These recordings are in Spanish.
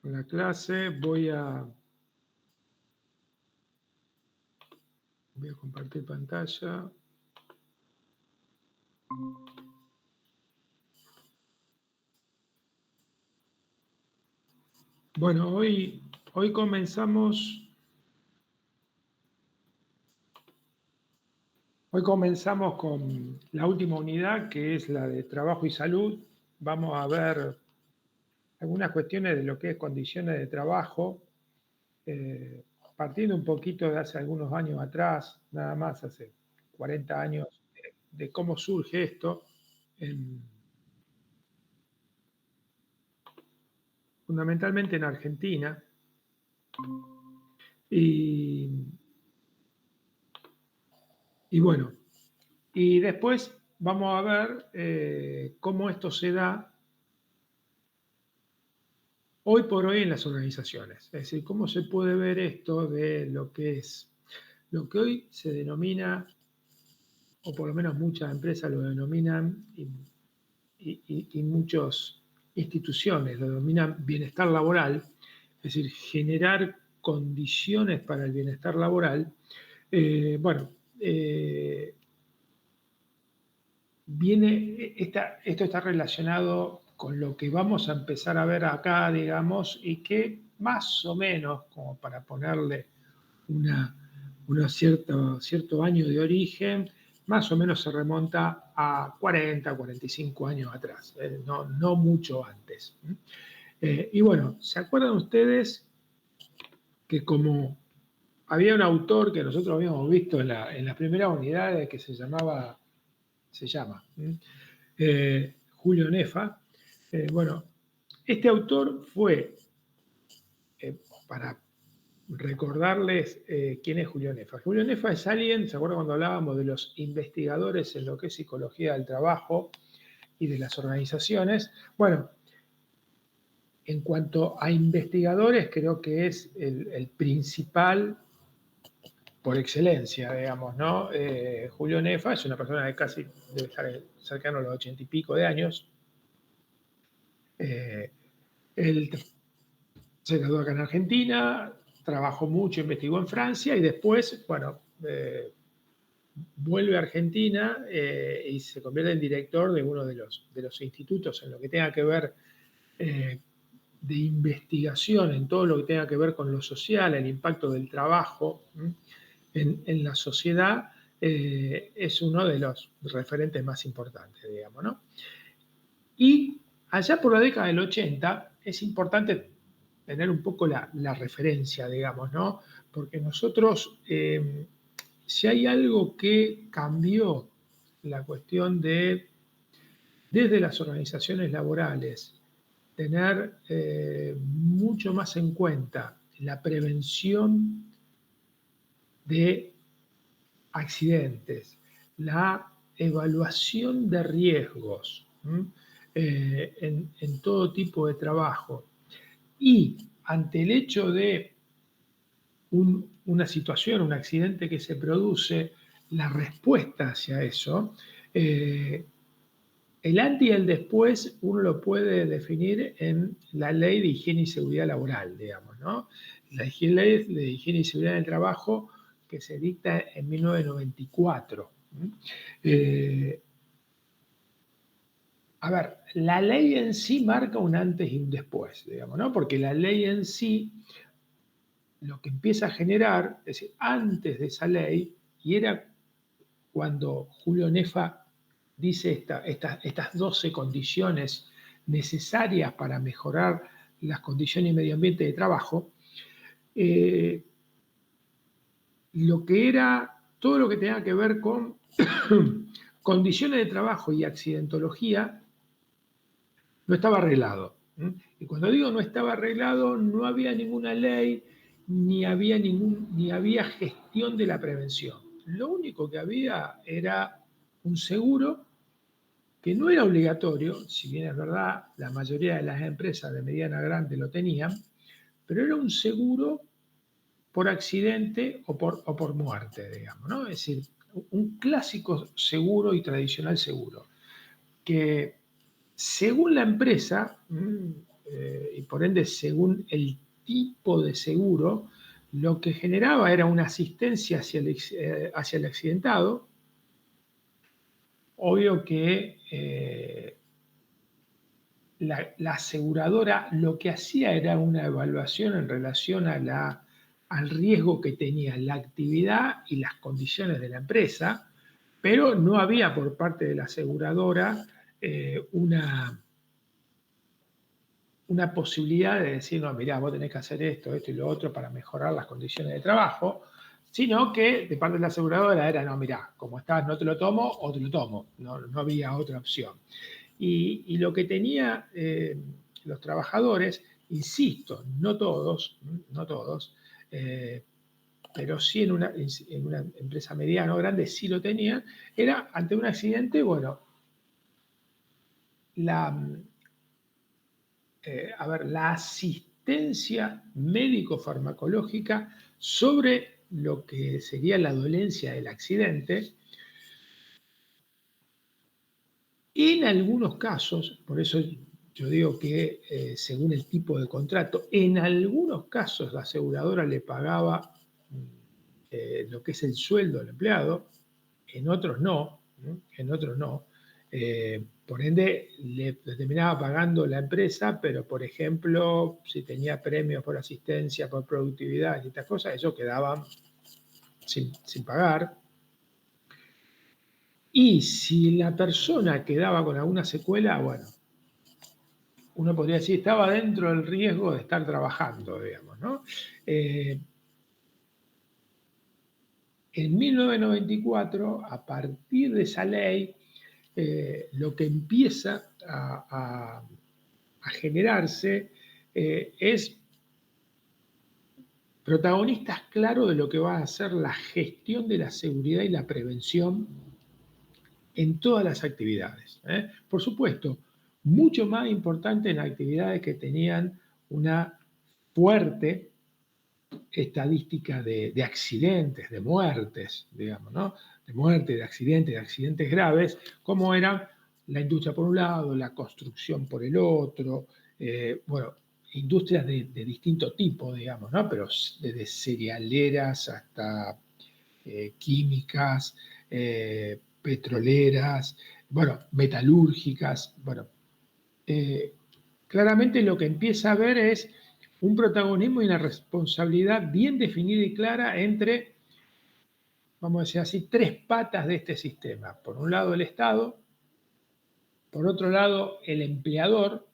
la clase. Voy a compartir pantalla. Bueno, hoy comenzamos con la última unidad, que es la de trabajo y salud. Vamos a ver algunas cuestiones de lo que es condiciones de trabajo, partiendo un poquito de hace algunos años atrás, nada más hace 40 años, de cómo surge esto, fundamentalmente en Argentina. Y bueno, y después vamos a ver cómo esto se da hoy por hoy en las organizaciones. Es decir, cómo se puede ver esto de lo que hoy se denomina, o por lo menos muchas empresas lo denominan, y muchas instituciones lo denominan bienestar laboral, es decir, generar condiciones para el bienestar laboral. Esto está relacionado con lo que vamos a empezar a ver acá, digamos, y que más o menos, como para ponerle cierto año de origen, más o menos se remonta a 40, 45 años atrás, no mucho antes. Y bueno, ¿se acuerdan ustedes que como había un autor que nosotros habíamos visto en las primeras unidades que se llama Julio Nefa? Bueno, este autor fue, para recordarles quién es Julio Nefa. Julio Nefa es alguien, ¿se acuerdan cuando hablábamos de los investigadores en lo que es psicología del trabajo y de las organizaciones? Bueno, en cuanto a investigadores, creo que es el principal por excelencia, digamos, ¿no? Julio Nefa es una persona que casi debe estar cercano a los 80 y pico de años. Él se graduó acá en Argentina, trabajó mucho, investigó en Francia y después, bueno, vuelve a Argentina y se convierte en director de uno de los institutos en lo que tenga que ver de investigación, en todo lo que tenga que ver con lo social, el impacto del trabajo en la sociedad. Es uno de los referentes más importantes, digamos, ¿no? Y allá por la década del 80 es importante tener un poco la referencia, digamos, ¿no? Porque nosotros, si hay algo que cambió la cuestión de, desde las organizaciones laborales, tener mucho más en cuenta la prevención de accidentes, la evaluación de riesgos en todo tipo de trabajo, y ante el hecho de una situación, un accidente que se produce, la respuesta hacia eso, el antes y el después uno lo puede definir en la Ley de Higiene y Seguridad Laboral, digamos, ¿no? La Ley de Higiene y Seguridad del Trabajo, que se dicta en 1994. A ver, la ley en sí marca un antes y un después, digamos, ¿no? Porque la ley en sí lo que empieza a generar, es decir, antes de esa ley, y era cuando Julio Nefa dice estas 12 condiciones necesarias para mejorar las condiciones y medio ambiente de trabajo, lo que era todo lo que tenía que ver con condiciones de trabajo y accidentología no estaba arreglado. Y cuando digo no estaba arreglado, no había ninguna ley, ni había gestión de la prevención. Lo único que había era un seguro que no era obligatorio, si bien es verdad, la mayoría de las empresas de mediana grande lo tenían, pero era un seguro por accidente o por muerte, digamos, ¿no? Es decir, un clásico seguro y tradicional seguro, que según la empresa, y por ende, según el tipo de seguro, lo que generaba era una asistencia hacia el accidentado. Obvio que la aseguradora lo que hacía era una evaluación en relación al riesgo que tenía la actividad y las condiciones de la empresa, pero no había por parte de la aseguradora una posibilidad de decir, no, mirá, vos tenés que hacer esto, esto y lo otro para mejorar las condiciones de trabajo, sino que de parte de la aseguradora era, no, mirá, como estás, no te lo tomo o te lo tomo, no había otra opción. Y lo que tenían los trabajadores, insisto, no todos, pero sí en una empresa mediana o grande sí lo tenían, era ante un accidente, bueno, la asistencia médico-farmacológica sobre lo que sería la dolencia del accidente. En algunos casos, por eso yo digo que según el tipo de contrato, en algunos casos la aseguradora le pagaba lo que es el sueldo del empleado, en otros no, en otros no. Por ende, le terminaba pagando la empresa, pero por ejemplo, si tenía premios por asistencia, por productividad y estas cosas, eso quedaba sin pagar. Y si la persona quedaba con alguna secuela, bueno, uno podría decir, estaba dentro del riesgo de estar trabajando, digamos, ¿no? En 1994, a partir de esa ley, lo que empieza a generarse es protagonistas claros de lo que va a ser la gestión de la seguridad y la prevención en todas las actividades. Por supuesto, mucho más importante en actividades que tenían una fuerte estadística de accidentes, de muertes, digamos, ¿no? De muerte, de accidentes graves, como eran la industria por un lado, la construcción por el otro, bueno, industrias de distinto tipo, digamos, ¿no? Pero desde cerealeras hasta químicas, petroleras, bueno, metalúrgicas, bueno, claramente lo que empieza a haber es un protagonismo y una responsabilidad bien definida y clara entre, vamos a decir así, tres patas de este sistema. Por un lado el Estado, por otro lado el empleador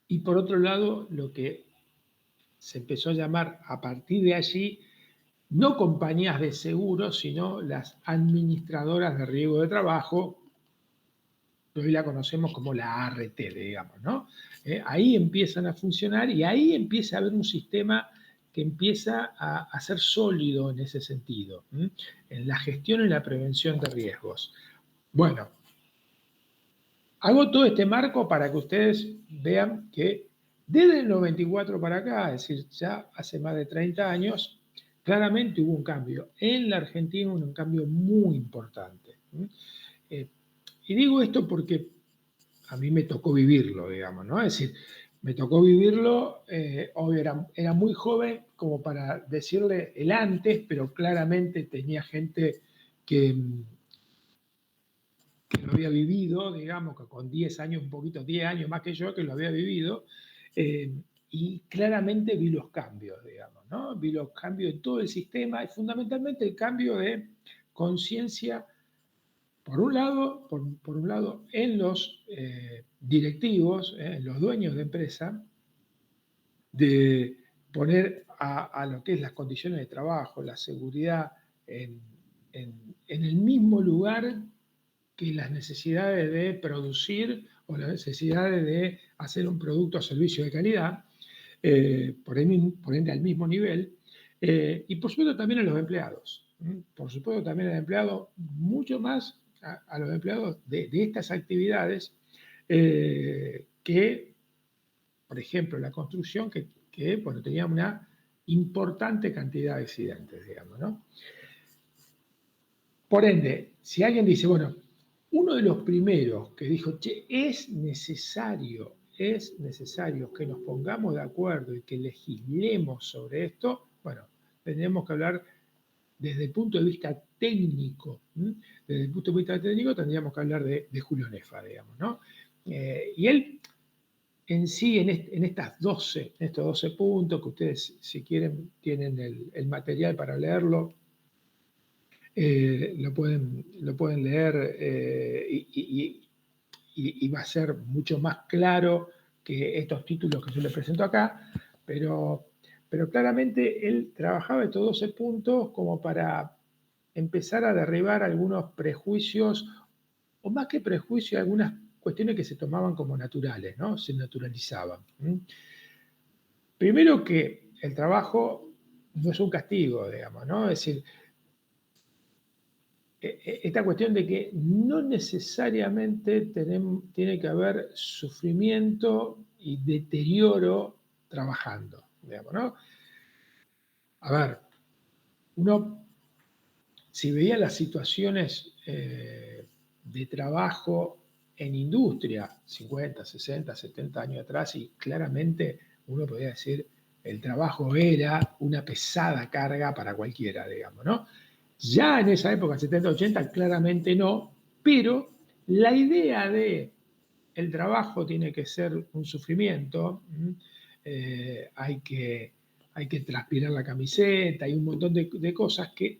y por otro lado lo que se empezó a llamar a partir de allí no compañías de seguros, sino las administradoras de riesgo de trabajo, que hoy la conocemos como la ART, digamos, ¿no? Ahí empiezan a funcionar y ahí empieza a haber un sistema que empieza a ser sólido en ese sentido, en la gestión y la prevención de riesgos. Bueno, hago todo este marco para que ustedes vean que desde el 94 para acá, es decir, ya hace más de 30 años, claramente hubo un cambio. En la Argentina hubo un cambio muy importante. Y digo esto porque a mí me tocó vivirlo, digamos, ¿no? Es decir, me tocó vivirlo, obvio, era muy joven como para decirle el antes, pero claramente tenía gente que lo había vivido, digamos, que con 10 años, un poquito, 10 años más que yo, que lo había vivido, y claramente vi los cambios, digamos, ¿no? Vi los cambios en todo el sistema y fundamentalmente el cambio de conciencia, por un lado, en los directivos, en los dueños de empresa, de poner a lo que es las condiciones de trabajo, la seguridad en el mismo lugar que las necesidades de producir o las necesidades de hacer un producto o servicio de calidad, por ende al mismo nivel, y por supuesto también a los empleados. Por supuesto también a los empleados, mucho más a los empleados de estas actividades que, por ejemplo, la construcción, que bueno, tenía una importante cantidad de accidentes, digamos, ¿no? Por ende, si alguien dice, bueno, uno de los primeros que dijo, che, es necesario es necesario que nos pongamos de acuerdo y que legislemos sobre esto, bueno, tendríamos que hablar desde el punto de vista técnico. Desde el punto de vista técnico tendríamos que hablar de Julio Nefa, digamos, ¿no? Y él en sí, en estos 12 puntos, que ustedes, si quieren, tienen el material para leerlo, lo pueden leer y va a ser mucho más claro que estos títulos que yo les presento acá, pero claramente él trabajaba estos 12 puntos como para empezar a derribar algunos prejuicios, o más que prejuicios, algunas cuestiones que se tomaban como naturales, ¿no? Se naturalizaban. Primero que el trabajo no es un castigo, digamos, ¿no? Es decir, esta cuestión de que no necesariamente tiene que haber sufrimiento y deterioro trabajando, digamos, ¿no? A ver, uno, si veía las situaciones de trabajo en industria 50, 60, 70 años atrás, y claramente uno podía decir el trabajo era una pesada carga para cualquiera, digamos, ¿no? Ya en esa época, 70, 80, claramente no, pero la idea de el trabajo tiene que ser un sufrimiento, hay que transpirar la camiseta, hay un montón de cosas que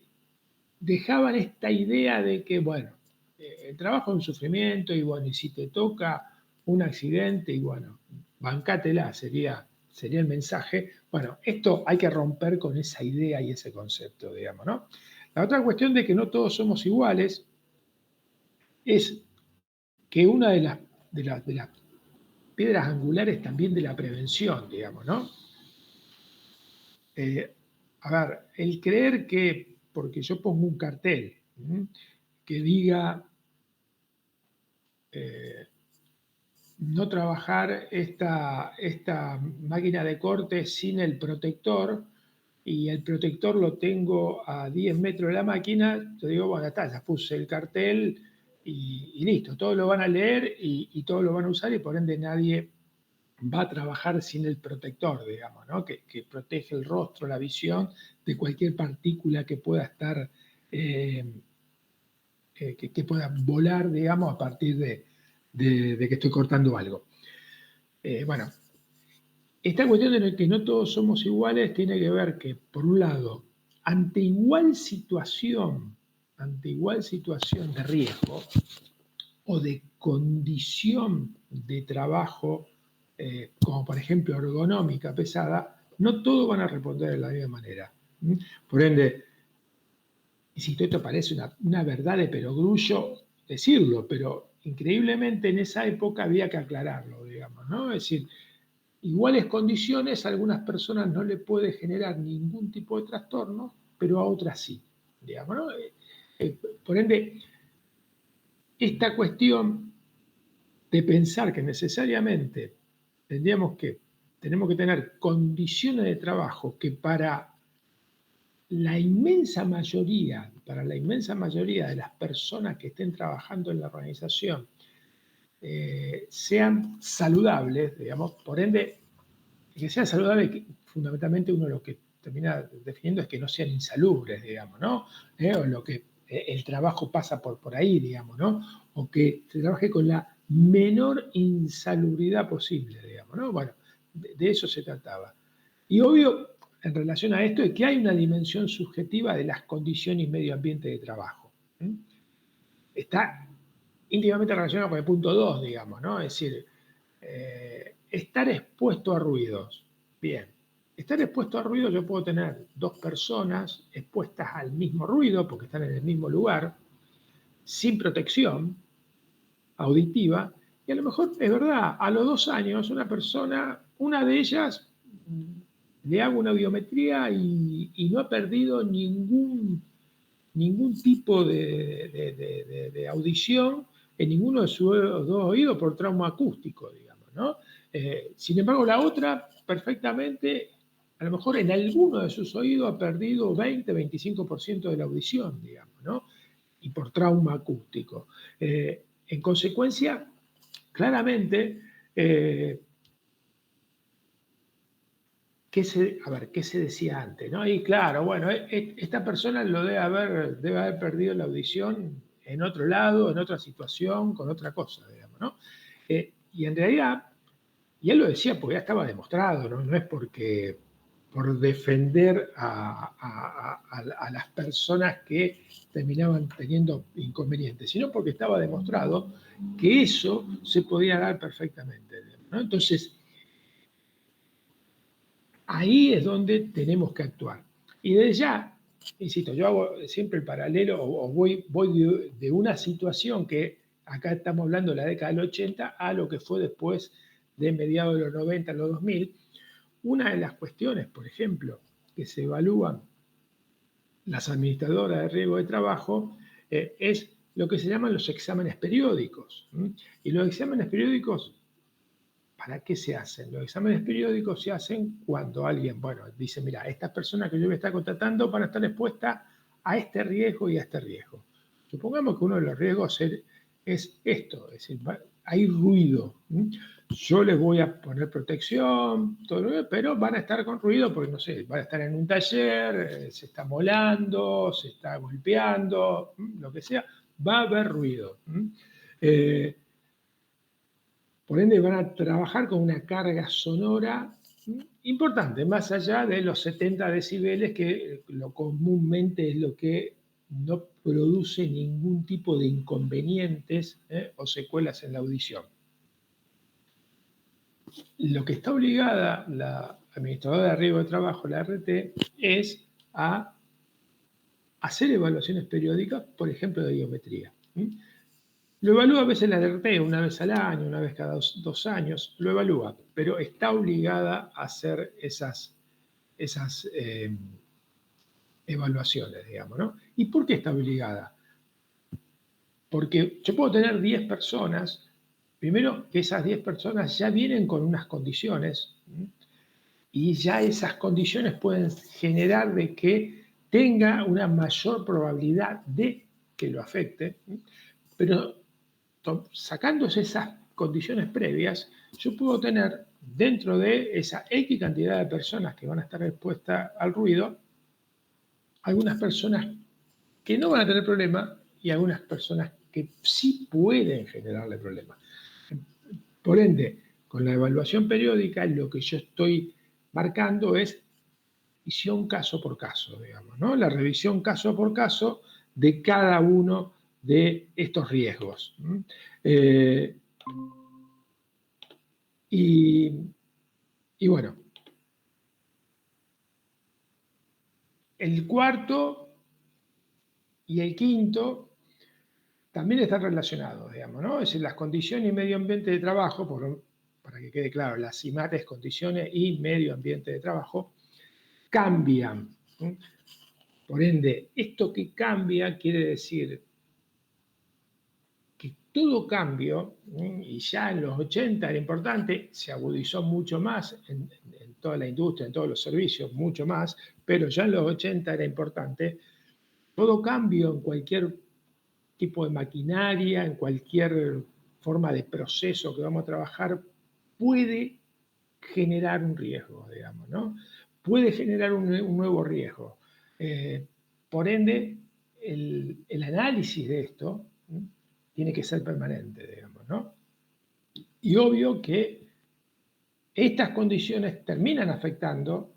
dejaban esta idea de que, bueno, el trabajo es un sufrimiento y bueno, y si te toca un accidente y bueno, bancátela, sería el mensaje. Bueno, esto hay que romper con esa idea y ese concepto, digamos, ¿no? La otra cuestión de que no todos somos iguales es que una de las piedras angulares también de la prevención, digamos, ¿no? Eh, a ver, el creer que, porque yo pongo un cartel que diga no trabajar esta máquina de corte sin el protector, y el protector lo tengo a 10 metros de la máquina, yo digo, bueno, está, ya puse el cartel y listo, todos lo van a leer y todos lo van a usar y por ende nadie va a trabajar sin el protector, digamos, ¿no? Que protege el rostro, la visión de cualquier partícula que pueda estar, que pueda volar, digamos, a partir de que estoy cortando algo. Bueno, esta cuestión de que no todos somos iguales tiene que ver que, por un lado, ante igual situación de riesgo o de condición de trabajo, como por ejemplo ergonómica pesada, no todos van a responder de la misma manera. Por ende, insisto, esto parece una verdad de perogrullo decirlo, pero increíblemente en esa época había que aclararlo, digamos, ¿no? Es decir, iguales condiciones a algunas personas no le puede generar ningún tipo de trastorno, pero a otras sí, digamos, ¿no? Por ende, esta cuestión de pensar que necesariamente tenemos que tener condiciones de trabajo que para para la inmensa mayoría de las personas que estén trabajando en la organización sean saludables, digamos, por ende, que sean saludables, fundamentalmente uno lo que termina definiendo es que no sean insalubres, digamos, ¿no? O lo que el trabajo pasa por ahí, digamos, ¿no? O que se trabaje con la menor insalubridad posible, digamos, ¿no? Bueno, de eso se trataba. Y obvio, en relación a esto, es que hay una dimensión subjetiva de las condiciones y medio ambiente de trabajo. Está íntimamente relacionado con el punto 2, digamos, ¿no? Es decir, estar expuesto a ruidos. Bien, estar expuesto a ruido, yo puedo tener dos personas expuestas al mismo ruido porque están en el mismo lugar, sin protección auditiva, y a lo mejor es verdad, a los 2 años una de ellas le hago una audiometría y no ha perdido ningún tipo de audición en ninguno de sus dos oídos por trauma acústico, digamos, ¿no? Sin embargo, la otra perfectamente, a lo mejor en alguno de sus oídos ha perdido 20-25% de la audición, digamos, ¿no? Y por trauma acústico. En consecuencia, claramente, ¿qué se decía antes? ¿No? Y claro, bueno, esta persona debe haber perdido la audición en otro lado, en otra situación, con otra cosa, digamos, ¿no? Y en realidad, y él lo decía porque ya estaba demostrado, ¿no? No es porque por defender a las personas que terminaban teniendo inconvenientes, sino porque estaba demostrado que eso se podía dar perfectamente, ¿no? Entonces, ahí es donde tenemos que actuar. Y desde ya, insisto, yo hago siempre el paralelo o voy de una situación que acá estamos hablando de la década del 80 a lo que fue después de mediados de los 90, los 2000. Una de las cuestiones, por ejemplo, que se evalúan las administradoras de riesgo de trabajo es lo que se llaman los exámenes periódicos. Y los exámenes periódicos, ¿para qué se hacen? Los exámenes periódicos se hacen cuando alguien, bueno, dice, mira, estas personas que yo voy a estar contratando van a estar expuestas a este riesgo y a este riesgo. Supongamos que uno de los riesgos es esto, es decir, hay ruido. Yo les voy a poner protección, todo, pero van a estar con ruido porque, no sé, van a estar en un taller, se está molando, se está golpeando, lo que sea, va a haber ruido. Por ende, van a trabajar con una carga sonora importante, más allá de los 70 decibeles, que lo comúnmente es lo que no produce ningún tipo de inconvenientes o secuelas en la audición. Lo que está obligada la administradora de riesgo de trabajo, la RT, es a hacer evaluaciones periódicas, por ejemplo, de biometría. Lo evalúa a veces la DRT, una vez al año, una vez cada dos años, lo evalúa, pero está obligada a hacer esas evaluaciones, digamos, ¿no? ¿Y por qué está obligada? Porque yo puedo tener 10 personas, primero que esas 10 personas ya vienen con unas condiciones, y ya esas condiciones pueden generar de que tenga una mayor probabilidad de que lo afecte, pero sacándose esas condiciones previas, yo puedo tener dentro de esa X cantidad de personas que van a estar expuestas al ruido, algunas personas que no van a tener problema y algunas personas que sí pueden generarle problemas. Por ende, con la evaluación periódica, lo que yo estoy marcando es revisión caso por caso, digamos, ¿no? La revisión caso por caso de cada uno de estos riesgos. Eh, y bueno, el cuarto y el quinto también están relacionados, digamos, ¿no? Es decir, las condiciones y medio ambiente de trabajo, para que quede claro, las IMATES, condiciones y medio ambiente de trabajo, cambian. Por ende, esto que cambia quiere decir que todo cambio, y ya en los 80 era importante, se agudizó mucho más en toda la industria, en todos los servicios, mucho más, pero ya en los 80 era importante, todo cambio en cualquier tipo de maquinaria, en cualquier forma de proceso que vamos a trabajar, puede generar un riesgo, digamos, ¿no? Puede generar un nuevo riesgo. Por ende, el análisis de esto tiene que ser permanente, digamos, ¿no? Y obvio que estas condiciones terminan afectando,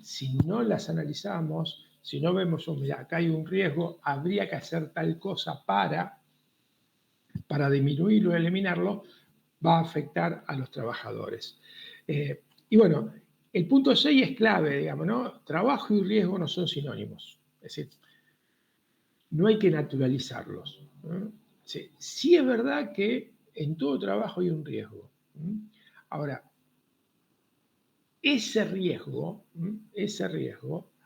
si no las analizamos, si no vemos, mira, acá hay un riesgo, habría que hacer tal cosa para disminuirlo, eliminarlo, va a afectar a los trabajadores. Y bueno, el punto 6 es clave, digamos, ¿no? Trabajo y riesgo no son sinónimos. Es decir, no hay que naturalizarlos. Sí, sí es verdad que en todo trabajo hay un riesgo. Ahora, ese riesgo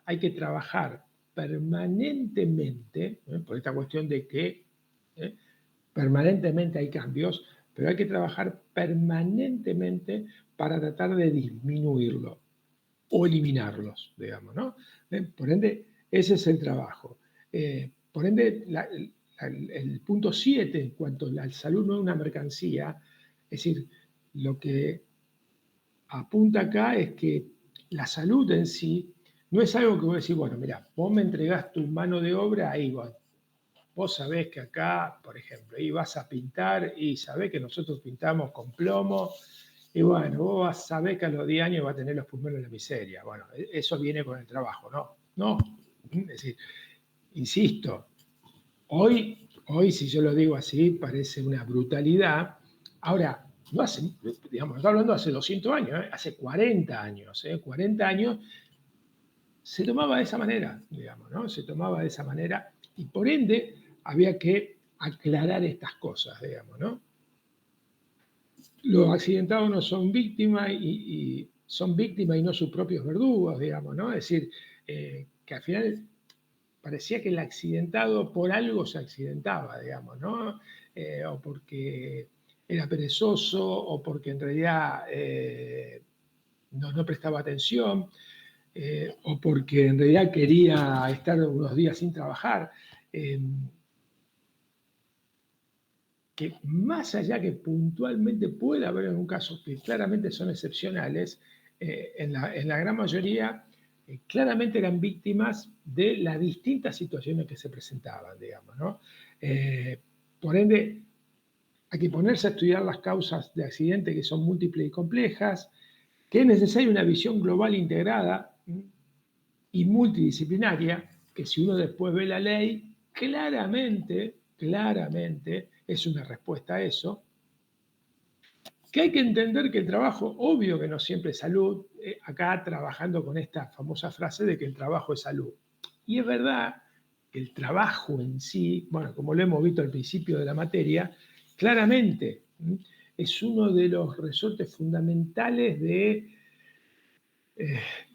hay que trabajar permanentemente, por esta cuestión de que permanentemente hay cambios, pero hay que trabajar permanentemente para tratar de disminuirlo o eliminarlos, digamos, ¿no? Por ende, ese es el trabajo. Por ende, el punto 7, en cuanto a la salud no es una mercancía, es decir, lo que apunta acá es que la salud en sí no es algo que vos decís, bueno, mira, vos me entregás tu mano de obra, ahí vos sabés que acá, por ejemplo, ahí vas a pintar y sabés que nosotros pintamos con plomo, y bueno, vos sabés que a los 10 años va a tener los pulmones en la miseria. Bueno, eso viene con el trabajo, ¿no? No, es decir, insisto, hoy si yo lo digo así, parece una brutalidad. Ahora, no hace, digamos, estoy hablando hace 200 años, hace 40 años, 40 años se tomaba de esa manera, digamos, ¿no? Se tomaba de esa manera y por ende había que aclarar estas cosas, digamos, ¿no? Los accidentados no son víctimas y son víctimas y no sus propios verdugos, digamos, ¿no? Es decir, que al final parecía que el accidentado por algo se accidentaba, digamos, ¿no? O porque era perezoso o porque en realidad no prestaba atención o porque en realidad quería estar unos días sin trabajar. Que más allá que puntualmente pueda haber en un caso que claramente son excepcionales, en la gran mayoría claramente eran víctimas de las distintas situaciones que se presentaban, digamos, ¿no? Por ende, hay que ponerse a estudiar las causas de accidentes que son múltiples y complejas, que es necesaria una visión global integrada y multidisciplinaria, que si uno después ve la ley, claramente es una respuesta a eso, que hay que entender que el trabajo, obvio que no siempre es salud, acá trabajando con esta famosa frase de que el trabajo es salud. Y es verdad que el trabajo en sí, bueno, como lo hemos visto al principio de la materia, claramente es uno de los resortes fundamentales de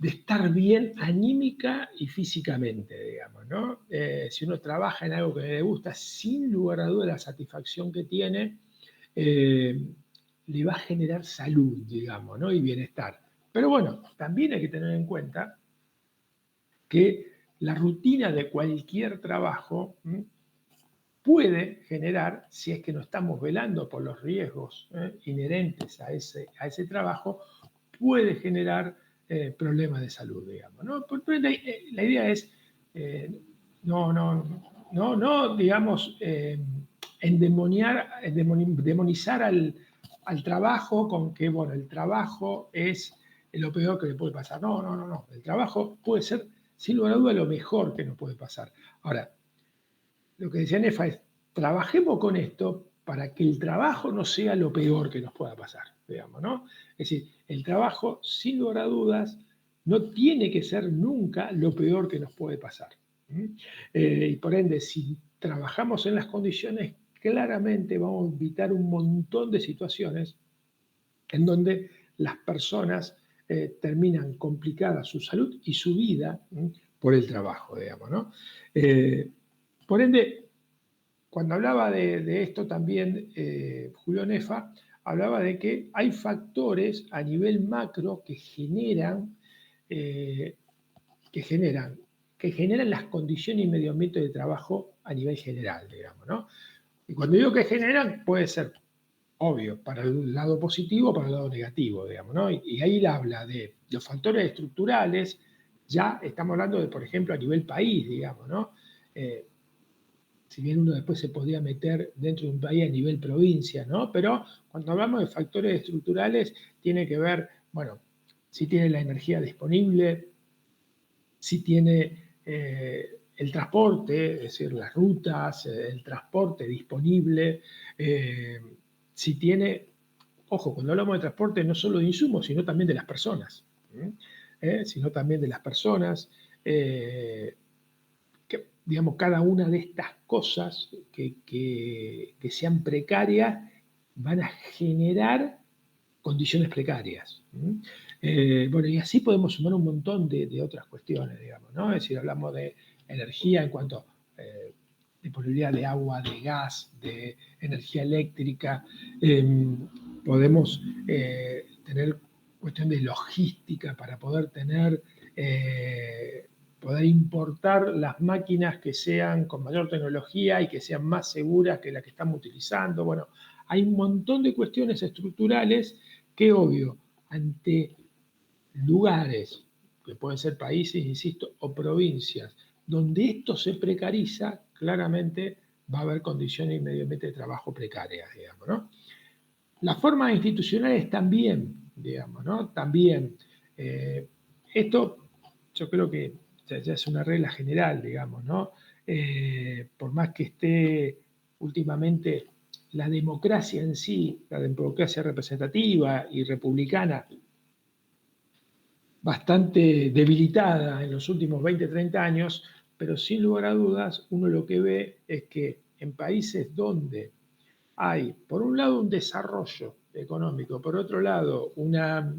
estar bien anímica y físicamente, digamos, ¿no? Si uno trabaja en algo que le gusta, sin lugar a duda la satisfacción que tiene le va a generar salud, digamos, ¿no? Y bienestar. Pero bueno, también hay que tener en cuenta que la rutina de cualquier trabajo puede generar, si es que no estamos velando por los riesgos inherentes a ese trabajo, puede generar problemas de salud, digamos, ¿no? La idea es no, digamos, demonizar al trabajo con que, bueno, el trabajo es lo peor que le puede pasar. No. El trabajo puede ser, sin lugar a duda, lo mejor que nos puede pasar. Ahora, lo que decía Nefa es, trabajemos con esto para que el trabajo no sea lo peor que nos pueda pasar, digamos, ¿no? Es decir, el trabajo, sin lugar a dudas, no tiene que ser nunca lo peor que nos puede pasar. Y por ende, si trabajamos en las condiciones, claramente vamos a evitar un montón de situaciones en donde las personas terminan complicadas su salud y su vida por el trabajo, digamos, ¿no? Por ende, cuando hablaba de esto también, Julio Nefa hablaba de que hay factores a nivel macro eh, que generan, que generan las condiciones y medio ambiente de trabajo a nivel general, digamos, ¿no? Y cuando digo que generan, puede ser obvio, para el lado positivo o para el lado negativo, digamos, ¿no? Y ahí él habla de los factores estructurales, ya estamos hablando de, por ejemplo, a nivel país, digamos, ¿no? Si bien uno después se podía meter dentro de un país a nivel provincia, ¿no? Pero cuando hablamos de factores estructurales, tiene que ver, bueno, si tiene la energía disponible, si tiene el transporte, es decir, las rutas, el transporte disponible, si tiene, ojo, cuando hablamos de transporte no solo de insumos, sino también de las personas, sino también de las personas, que, digamos, cada una de estas cosas que sean precarias van a generar condiciones precarias. Bueno, y así podemos sumar un montón de otras cuestiones, digamos, ¿no? Es decir, hablamos de energía en cuanto disponibilidad de agua, de gas, de energía eléctrica. Podemos tener cuestión de logística para poder tener, poder importar las máquinas que sean con mayor tecnología y que sean más seguras que las que estamos utilizando. Bueno, hay un montón de cuestiones estructurales que, obvio, ante lugares que pueden ser países, insisto, o provincias, donde esto se precariza, claramente va a haber condiciones y medio ambiente de trabajo precarias, digamos, ¿no? Las formas institucionales también, digamos, ¿no? También. Esto yo creo que ya es una regla general, digamos, ¿no? Por más que esté últimamente la democracia en sí, la democracia representativa y republicana, bastante debilitada en los últimos 20, 30 años, pero sin lugar a dudas, uno lo que ve es que en países donde hay, por un lado, un desarrollo económico, por otro lado, una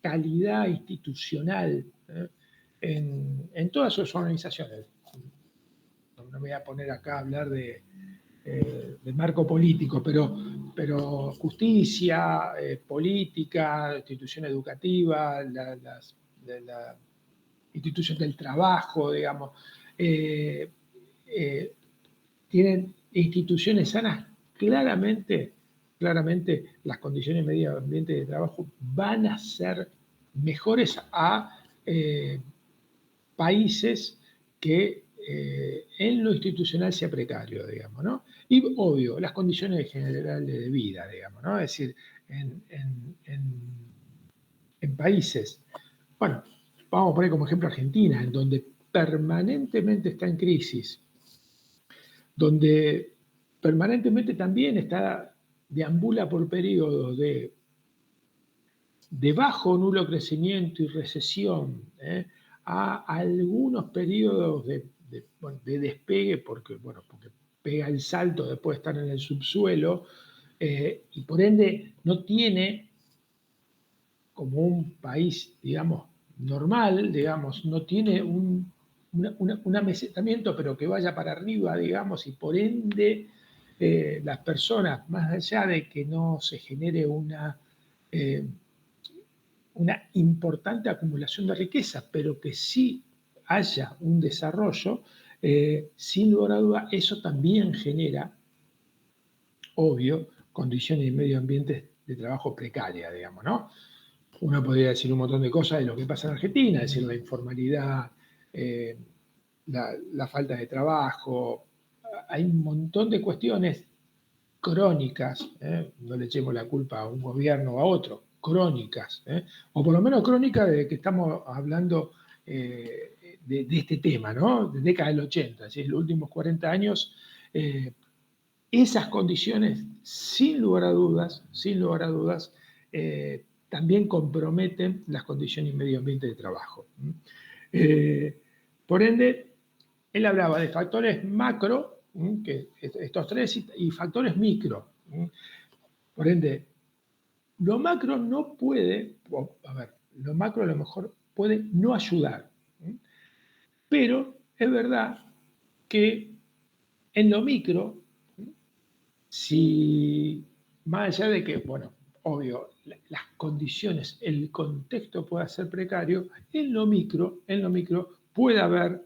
calidad institucional, en todas sus organizaciones. No me voy a poner acá a hablar de marco político, pero justicia, política, institución educativa, la institución del trabajo, digamos, eh, eh, tienen instituciones sanas, claramente las condiciones de medio ambiente de trabajo van a ser mejores a países que en lo institucional sea precario, digamos, ¿no? Y obvio, las condiciones generales de vida, digamos, ¿no? Es decir, en países, bueno, vamos a poner como ejemplo Argentina, en donde permanentemente está en crisis, donde permanentemente también está, deambula por periodos de bajo nulo crecimiento y recesión, a algunos periodos de despegue, porque pega el salto después de estar en el subsuelo, y por ende no tiene, como un país, digamos, normal, digamos, no tiene un amesetamiento, pero que vaya para arriba, digamos, y por ende las personas, más allá de que no se genere una importante acumulación de riqueza, pero que sí haya un desarrollo, sin lugar a duda, eso también genera, obvio, condiciones y medio ambiente de trabajo precaria, digamos, ¿no? Uno podría decir un montón de cosas de lo que pasa en Argentina, es decir, la informalidad, eh, la falta de trabajo, hay un montón de cuestiones crónicas, no le echemos la culpa a un gobierno o a otro, crónicas, o por lo menos crónicas de que estamos hablando de este tema, ¿no? De década del 80, ¿sí? Los últimos 40 años, esas condiciones, sin lugar a dudas, también comprometen las condiciones y medio ambiente de trabajo. Por ende, él hablaba de factores macro, que estos tres, y factores micro. Por ende, lo macro no puede, a ver, lo macro a lo mejor puede no ayudar, pero es verdad que en lo micro, si más allá de que, bueno, obvio, las condiciones, el contexto pueda ser precario, en lo micro puede haber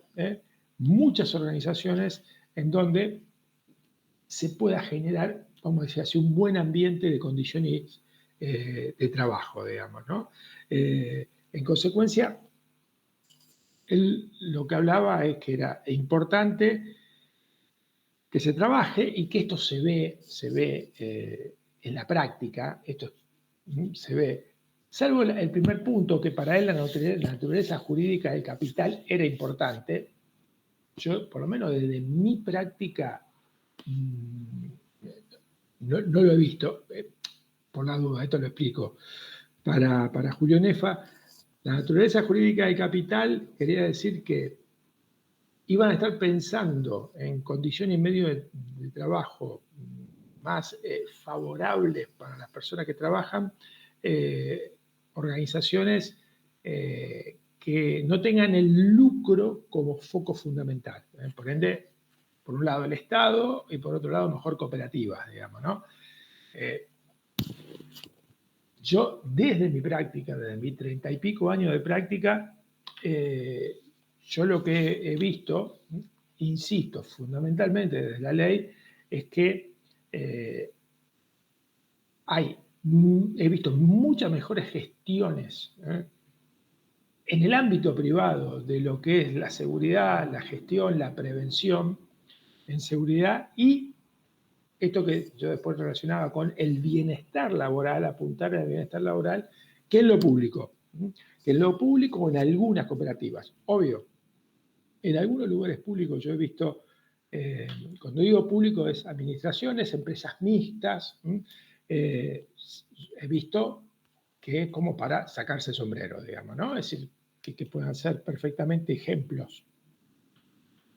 muchas organizaciones en donde se pueda generar, vamos a decir así, un buen ambiente de condiciones de trabajo, digamos, ¿no? En consecuencia, él lo que hablaba es que era importante que se trabaje y que esto se ve en la práctica, esto se ve, salvo el primer punto, que para él la naturaleza jurídica del capital era importante. Yo, por lo menos desde mi práctica, no lo he visto, por la duda, esto lo explico. Para Julio Nefa, la naturaleza jurídica del capital quería decir que iban a estar pensando en condiciones y medios de trabajo más favorables para las personas que trabajan, organizaciones que no tengan el lucro como foco fundamental. Por ende, por un lado el Estado y por otro lado mejor cooperativas, digamos, ¿no? Yo desde mi práctica, desde mis 30 y pico años de práctica, yo lo que he visto, insisto, fundamentalmente desde la ley, es que he visto muchas mejores gestiones en el ámbito privado de lo que es la seguridad, la gestión, la prevención en seguridad y esto que yo después relacionaba con el bienestar laboral, apuntar al bienestar laboral, que en lo público. Que en lo público o en algunas cooperativas. Obvio, en algunos lugares públicos yo he visto, cuando digo público es administraciones, empresas mixtas, he visto que es como para sacarse sombrero, digamos, ¿no? Es decir, que puedan ser perfectamente ejemplos.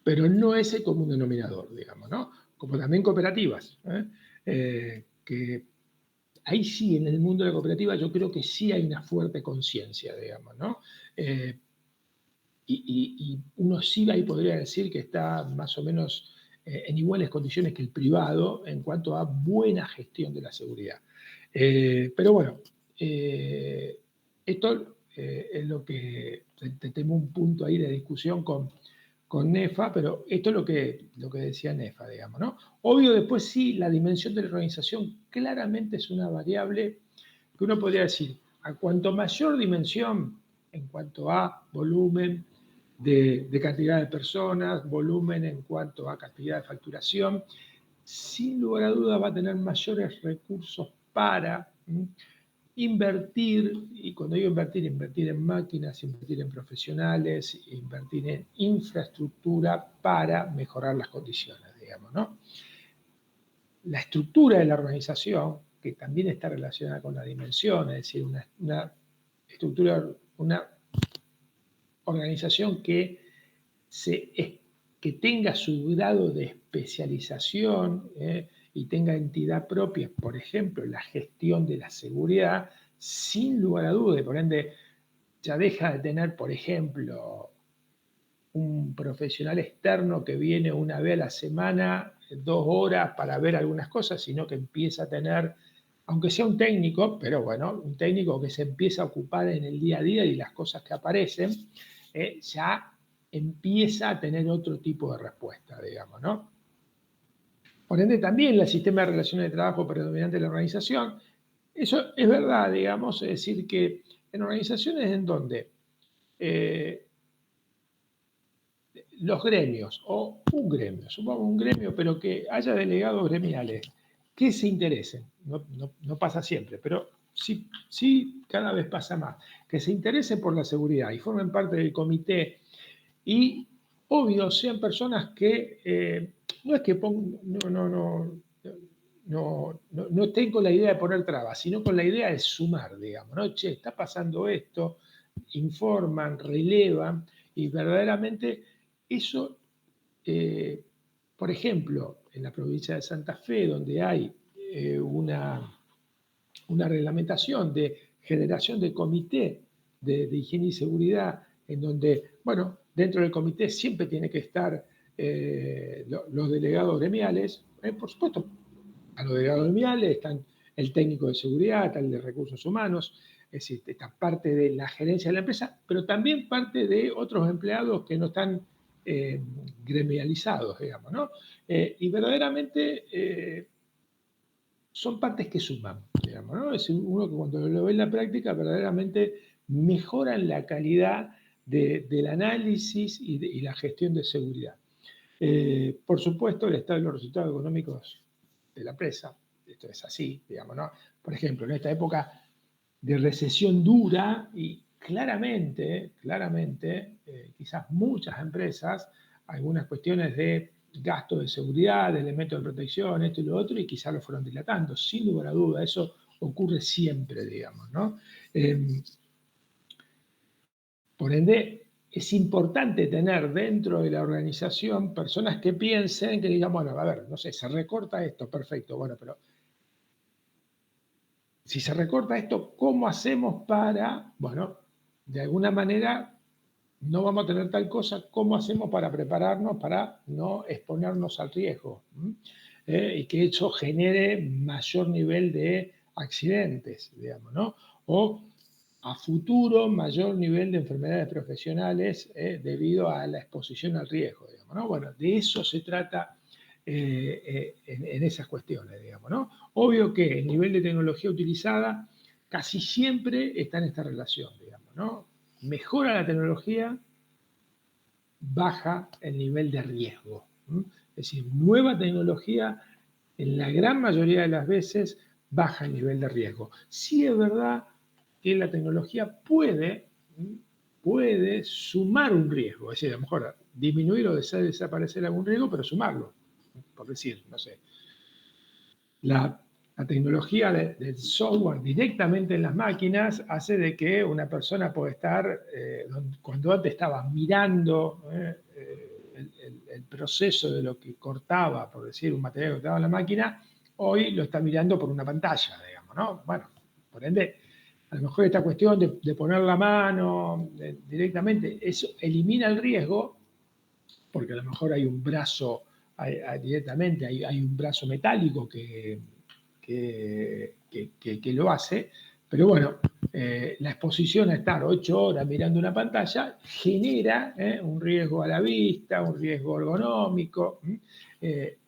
Pero no es el común denominador, digamos, ¿no? Como también cooperativas, que ahí sí, en el mundo de la cooperativa, yo creo que sí hay una fuerte conciencia, digamos, ¿no? Y uno sí ahí podría decir que está más o menos en iguales condiciones que el privado en cuanto a buena gestión de la seguridad. Pero bueno, esto es lo que tenemos un punto ahí de discusión con NEFA, pero esto es lo que decía NEFA, digamos, ¿no? Obvio, después sí, la dimensión de la organización claramente es una variable que uno podría decir, a cuanto mayor dimensión en cuanto a volumen de cantidad de personas, volumen en cuanto a cantidad de facturación, sin lugar a dudas va a tener mayores recursos para invertir, y cuando digo invertir, invertir en máquinas, invertir en profesionales, invertir en infraestructura para mejorar las condiciones, digamos, ¿no? La estructura de la organización, que también está relacionada con la dimensión, es decir, una estructura, una organización que tenga su grado de especialización y tenga entidad propia, por ejemplo, la gestión de la seguridad, sin lugar a dudas, y por ende ya deja de tener, por ejemplo, un profesional externo que viene una vez a la semana, 2 horas para ver algunas cosas, sino que empieza a tener, aunque sea un técnico, pero bueno, un técnico que se empieza a ocupar en el día a día y las cosas que aparecen, ya empieza a tener otro tipo de respuesta, digamos, ¿no? Por ende, también el sistema de relaciones de trabajo predominante de la organización, eso es verdad, digamos, es decir, que en organizaciones en donde los gremios o un gremio, supongamos un gremio, pero que haya delegados gremiales que se interesen, no pasa siempre, pero sí cada vez pasa más, que se interesen por la seguridad y formen parte del comité y, obvio, sean personas que no es que no estén con la idea de poner trabas, sino con la idea de sumar, digamos, ¿no? Che, está pasando esto, informan, relevan y verdaderamente eso, por ejemplo, en la provincia de Santa Fe, donde hay una reglamentación de generación de comité de higiene y seguridad, en donde, bueno, dentro del comité siempre tiene que estar los delegados gremiales, por supuesto, a los delegados gremiales están el técnico de seguridad, está el de recursos humanos, es decir, está parte de la gerencia de la empresa, pero también parte de otros empleados que no están gremializados, digamos, ¿no? Y verdaderamente son partes que suman, digamos, ¿no? Es uno que cuando lo ve en la práctica verdaderamente mejoran la calidad del análisis y la gestión de seguridad. Por supuesto, el estado de los resultados económicos de la empresa, esto es así, digamos, ¿no? Por ejemplo, en esta época de recesión dura y claramente, quizás muchas empresas, algunas cuestiones de gasto de seguridad, de elementos de protección, esto y lo otro, y quizás lo fueron dilatando, sin lugar a duda, eso ocurre siempre, digamos, ¿no? Por ende, es importante tener dentro de la organización personas que piensen, que digan, bueno, a ver, no sé, se recorta esto, perfecto, bueno, pero si se recorta esto, ¿cómo hacemos para, bueno, de alguna manera no vamos a tener tal cosa, ¿cómo hacemos para prepararnos para no exponernos al riesgo? Y que eso genere mayor nivel de accidentes, digamos, ¿no? O a futuro mayor nivel de enfermedades profesionales debido a la exposición al riesgo, digamos, ¿no? Bueno, de eso se trata en esas cuestiones, digamos, ¿no? Obvio que el nivel de tecnología utilizada casi siempre está en esta relación, digamos, ¿no? mejora la tecnología, baja el nivel de riesgo. Es decir, nueva tecnología en la gran mayoría de las veces baja el nivel de riesgo. Sí es verdad que la tecnología puede sumar un riesgo, es decir, a lo mejor disminuir o desaparecer algún riesgo, pero sumarlo. Por decir, no sé, la tecnología del software directamente en las máquinas hace de que una persona puede estar, cuando antes estaba mirando el proceso de lo que cortaba, por decir, un material que cortaba en la máquina, hoy lo está mirando por una pantalla, digamos, ¿no? Bueno, por ende, a lo mejor esta cuestión de poner la mano directamente, eso elimina el riesgo, porque a lo mejor hay un brazo, directamente hay un brazo metálico que lo hace, pero bueno, la exposición a estar 8 horas mirando una pantalla genera un riesgo a la vista, un riesgo ergonómico,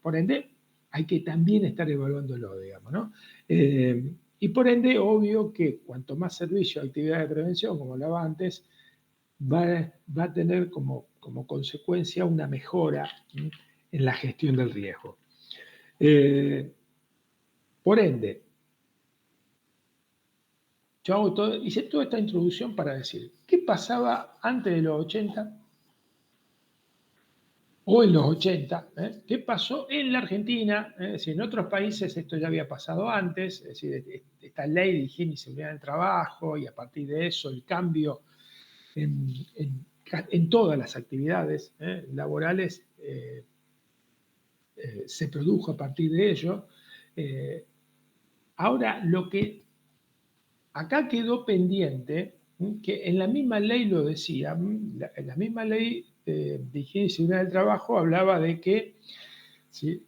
por ende hay que también estar evaluándolo, digamos, ¿no? Y por ende, obvio que cuanto más servicio, actividad de prevención, como hablaba antes, va a tener como consecuencia una mejora en la gestión del riesgo. Por ende, yo hice toda esta introducción para decir, ¿qué pasaba antes de los 80 o en los 80? ¿Qué pasó en la Argentina? Es decir, en otros países esto ya había pasado antes, es decir, esta ley de higiene y seguridad del trabajo, y a partir de eso el cambio en todas las actividades laborales se produjo a partir de ello. Ahora, lo que acá quedó pendiente, que en la misma ley lo decía, en la misma ley de higiene y seguridad del trabajo hablaba de que, ¿sí?,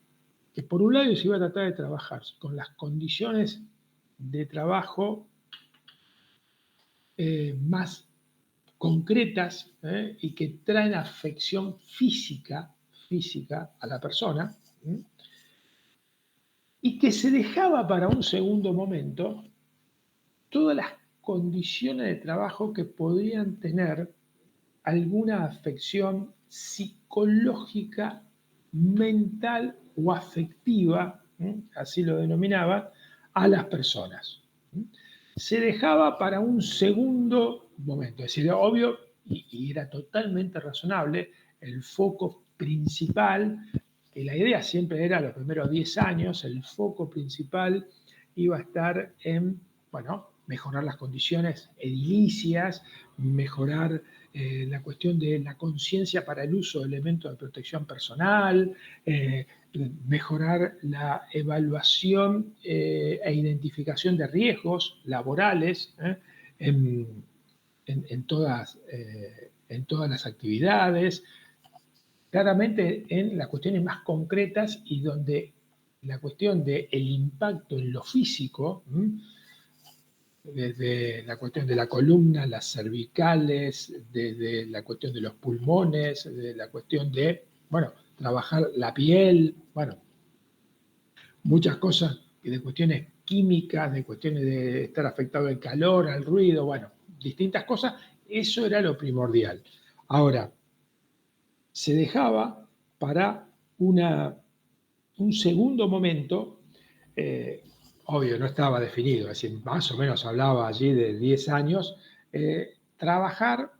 que por un lado se iba a tratar de trabajar con las condiciones de trabajo más concretas y que traen afección física a la persona, y que se dejaba para un segundo momento todas las condiciones de trabajo que podrían tener alguna afección psicológica, mental o afectiva, así lo denominaba, a las personas. Se dejaba para un segundo momento, es decir, obvio, y era totalmente razonable, el foco principal, que la idea siempre era los primeros 10 años, el foco principal iba a estar en, bueno, mejorar las condiciones edilicias, mejorar la cuestión de la conciencia para el uso de elementos de protección personal, mejorar la evaluación e identificación de riesgos laborales en todas las actividades, claramente en las cuestiones más concretas y donde la cuestión del impacto en lo físico, desde la cuestión de la columna, las cervicales, desde la cuestión de los pulmones, de la cuestión de, bueno, trabajar la piel, bueno, muchas cosas de cuestiones químicas, de cuestiones de estar afectado al calor, al ruido, bueno, distintas cosas, eso era lo primordial. Ahora, se dejaba para un segundo momento, obvio, no estaba definido, es decir, más o menos hablaba allí de 10 años, trabajar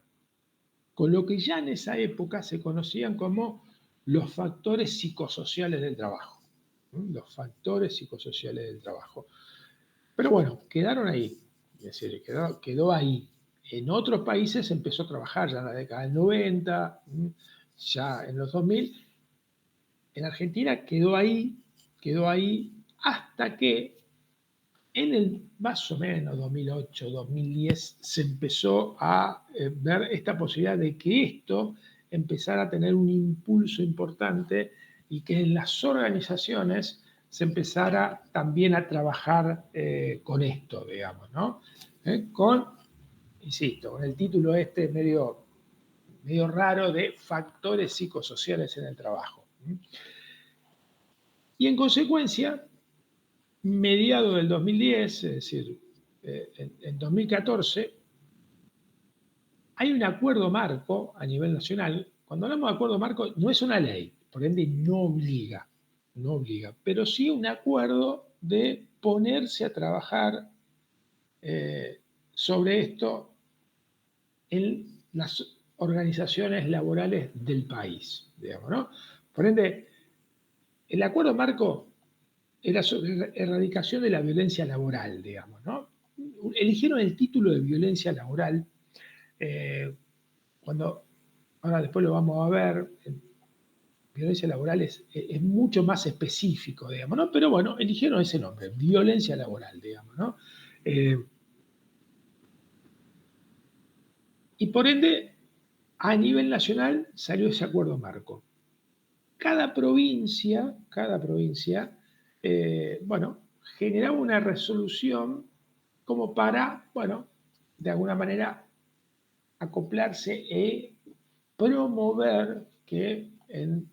con lo que ya en esa época se conocían como los factores psicosociales del trabajo. Los factores psicosociales del trabajo. Pero bueno, quedaron ahí, es decir, quedó ahí. En otros países empezó a trabajar ya en la década del 90, ya en los 2000. En Argentina quedó ahí hasta que en el más o menos 2008, 2010 se empezó a ver esta posibilidad de que esto empezara a tener un impulso importante y que en las organizaciones se empezara también a trabajar con esto, digamos, ¿no? Insisto, con el título este medio raro de factores psicosociales en el trabajo. Y en consecuencia, mediados del 2010, es decir, en 2014, hay un acuerdo marco a nivel nacional. Cuando hablamos de acuerdo marco, no es una ley, por ende no obliga, no obliga, pero sí un acuerdo de ponerse a trabajar sobre esto en las organizaciones laborales del país, digamos, ¿no? Por ende, el acuerdo marco era sobre la erradicación de la violencia laboral, digamos, ¿no? Eligieron el título de violencia laboral cuando, ahora después lo vamos a ver, violencia laboral es mucho más específico, digamos, ¿no? Pero bueno, eligieron ese nombre, violencia laboral, digamos, ¿no? Y por ende, a nivel nacional salió ese acuerdo marco. Cada provincia, bueno, generaba una resolución como para, bueno, de alguna manera acoplarse y promover que en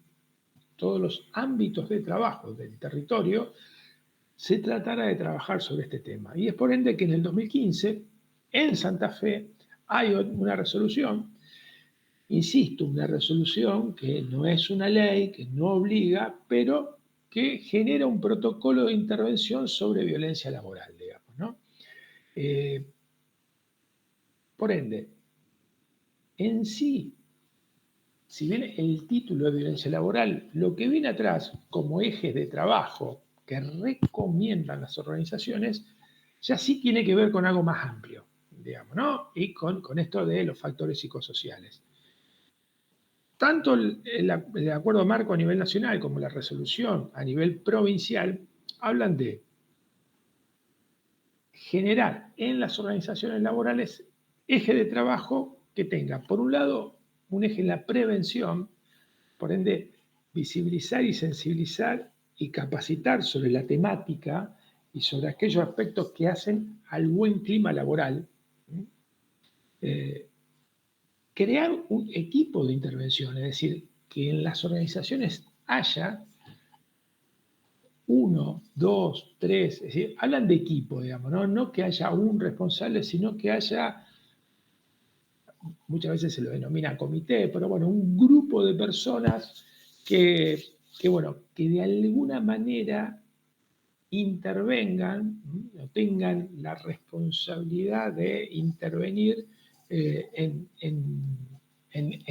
todos los ámbitos de trabajo del territorio se tratara de trabajar sobre este tema. Y es por ende que en el 2015, en Santa Fe, hay una resolución, insisto, una resolución que no es una ley, que no obliga, pero que genera un protocolo de intervención sobre violencia laboral, digamos, ¿no? Eh, por ende, en sí, si bien el título de violencia laboral, lo que viene atrás como ejes de trabajo que recomiendan las organizaciones, ya sí tiene que ver con algo más amplio, digamos, ¿no? Y con esto de los factores psicosociales. Tanto el acuerdo marco a nivel nacional como la resolución a nivel provincial hablan de generar en las organizaciones laborales eje de trabajo que tenga, por un lado, un eje en la prevención, por ende, visibilizar y sensibilizar y capacitar sobre la temática y sobre aquellos aspectos que hacen al buen clima laboral. Eh, Crear un equipo de intervención, es decir, que en las organizaciones haya uno, dos, tres, es decir, hablan de equipo, digamos, ¿no? No que haya un responsable, sino que haya, muchas veces se lo denomina comité, pero bueno, un grupo de personas bueno, que de alguna manera intervengan, o tengan la responsabilidad de intervenir en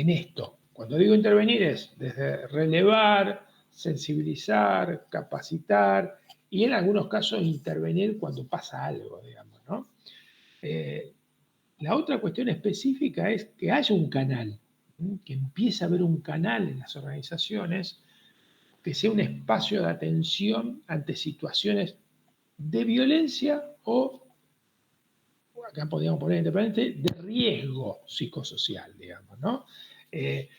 esto. Cuando digo intervenir es desde relevar, sensibilizar, capacitar y en algunos casos intervenir cuando pasa algo, digamos, ¿no? La otra cuestión específica es que haya un canal, que empiece a haber un canal en las organizaciones, que sea un espacio de atención ante situaciones de violencia o, acá podríamos poner independiente, de riesgo psicosocial, digamos, ¿no? Eh,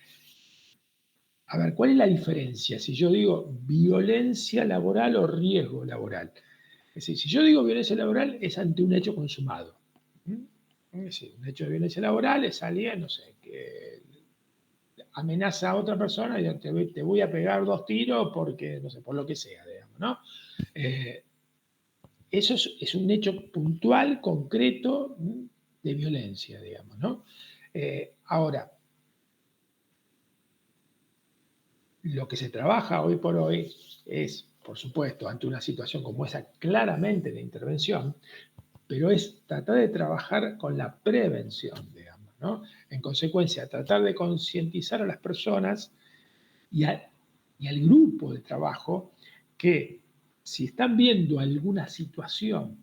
a ver, ¿cuál es la diferencia si yo digo violencia laboral o riesgo laboral? Es decir, si yo digo violencia laboral es ante un hecho consumado. Es decir, un hecho de violencia laboral es alguien, no sé, que amenaza a otra persona y te voy a pegar 2 tiros porque, no sé, por lo que sea, digamos, ¿no? Eso es un hecho puntual, concreto, de violencia, digamos, ¿no? Ahora, lo que se trabaja hoy por hoy es, por supuesto, ante una situación como esa, claramente de intervención, pero es tratar de trabajar con la prevención, digamos, ¿no? En consecuencia, tratar de concientizar a las personas y, y al grupo de trabajo que si están viendo alguna situación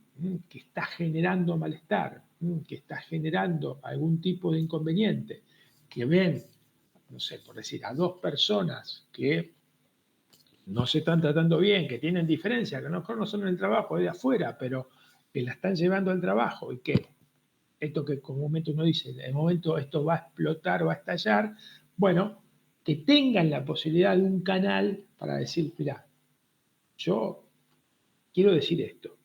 que está generando malestar, que está generando algún tipo de inconveniente, que ven, no sé, por decir, a 2 personas que no se están tratando bien, que tienen diferencias, que a lo mejor no son en el trabajo, es de afuera, pero que la están llevando al trabajo y que esto que como momento uno dice, en el momento esto va a explotar, va a estallar, bueno, que tengan la posibilidad de un canal para decir, mira, yo quiero decir esto,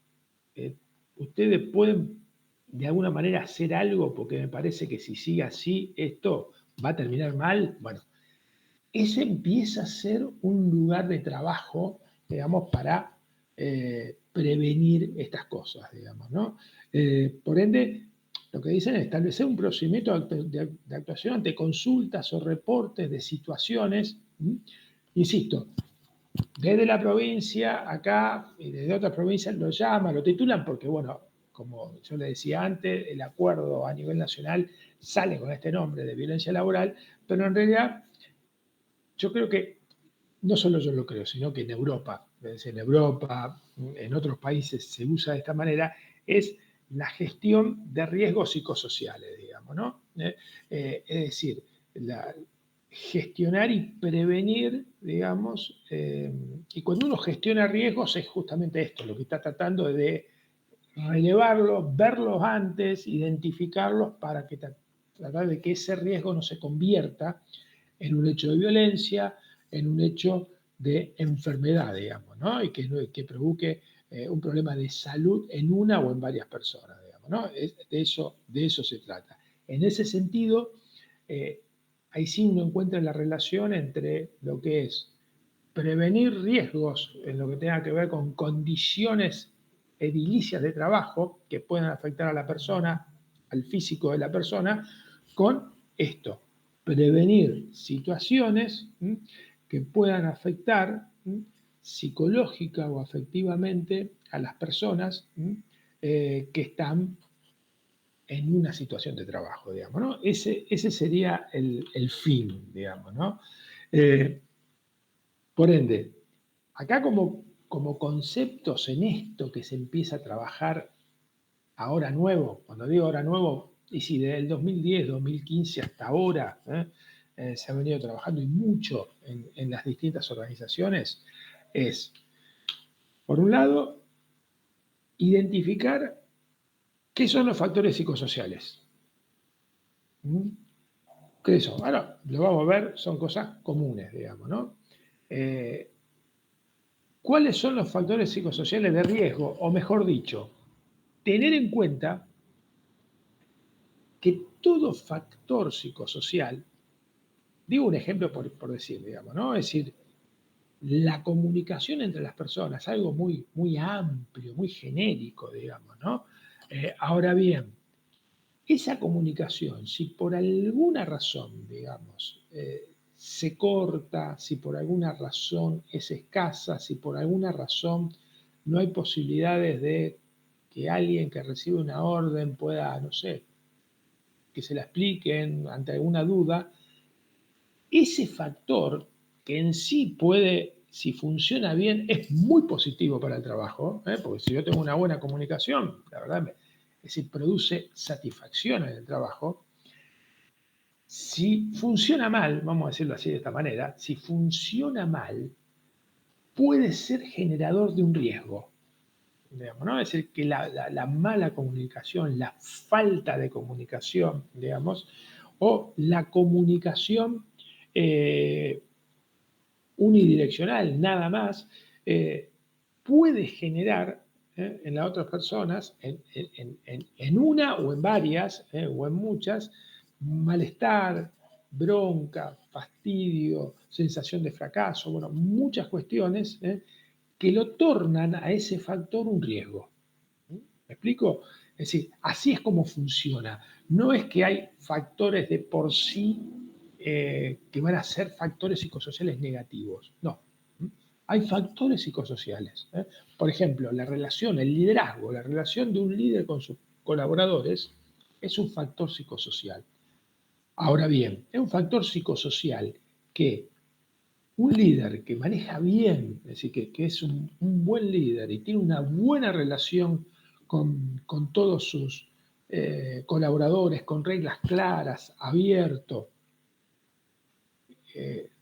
ustedes pueden de alguna manera hacer algo porque me parece que si sigue así, esto va a terminar mal. Bueno, ese empieza a ser un lugar de trabajo, digamos, para prevenir estas cosas, digamos, ¿no? Por ende, lo que dicen es establecer un procedimiento de actuación ante consultas o reportes de situaciones, insisto, desde la provincia acá y desde otras provincias lo llaman, lo titulan porque, bueno, como yo le decía antes, el acuerdo a nivel nacional sale con este nombre de violencia laboral, pero en realidad yo creo que, no solo yo lo creo, sino que en otros países se usa de esta manera, es la gestión de riesgos psicosociales, digamos, ¿no? Es decir, gestionar y prevenir, digamos, y cuando uno gestiona riesgos es justamente esto, lo que está tratando de relevarlos, verlos antes, identificarlos para que tratar de que ese riesgo no se convierta en un hecho de violencia, en un hecho de enfermedad, digamos, ¿no? Y que provoque un problema de salud en una o en varias personas, digamos, ¿no? De eso se trata. En ese sentido, ahí sí uno encuentra la relación entre lo que es prevenir riesgos en lo que tenga que ver con condiciones edilicias de trabajo que puedan afectar a la persona, al físico de la persona, con esto, prevenir situaciones que puedan afectar psicológica o afectivamente a las personas que están en una situación de trabajo, digamos, ¿no? Ese sería el fin, digamos, ¿no? Eh, por ende, acá como conceptos en esto que se empieza a trabajar ahora nuevo, cuando digo ahora nuevo, y sí, desde el 2010, 2015 hasta ahora, se ha venido trabajando y mucho en las distintas organizaciones, es, por un lado, identificar qué son los factores psicosociales. ¿Qué son? Ahora lo vamos a ver, son cosas comunes, digamos, ¿no? ¿Cuáles son los factores psicosociales de riesgo? O mejor dicho, tener en cuenta que todo factor psicosocial, digo un ejemplo por decir, digamos, ¿no? Es decir, la comunicación entre las personas, algo muy, muy amplio, muy genérico, digamos, ¿no? Ahora bien, esa comunicación, si por alguna razón, digamos, se corta, si por alguna razón es escasa, si por alguna razón no hay posibilidades de que alguien que recibe una orden pueda, no sé, que se la expliquen ante alguna duda, ese factor que en sí puede, si funciona bien, es muy positivo para el trabajo, porque si yo tengo una buena comunicación, la verdad, es decir, produce satisfacción en el trabajo. Si funciona mal, vamos a decirlo así de esta manera, si funciona mal, puede ser generador de un riesgo. Digamos, ¿no? Es decir, que la mala comunicación, la falta de comunicación, digamos, o la comunicación unidireccional, nada más, puede generar en las otras personas, en una o en varias, o en muchas, malestar, bronca, fastidio, sensación de fracaso, bueno, muchas cuestiones que lo tornan a ese factor un riesgo. ¿Me explico? Es decir, así es como funciona. No es que hay factores de por sí que van a ser factores psicosociales negativos. No. Hay factores psicosociales. Por ejemplo, la relación, el liderazgo, la relación de un líder con sus colaboradores es un factor psicosocial. Ahora bien, es un factor psicosocial que un líder que maneja bien, es decir, que es un buen líder y tiene una buena relación con todos sus colaboradores, con reglas claras, abierto,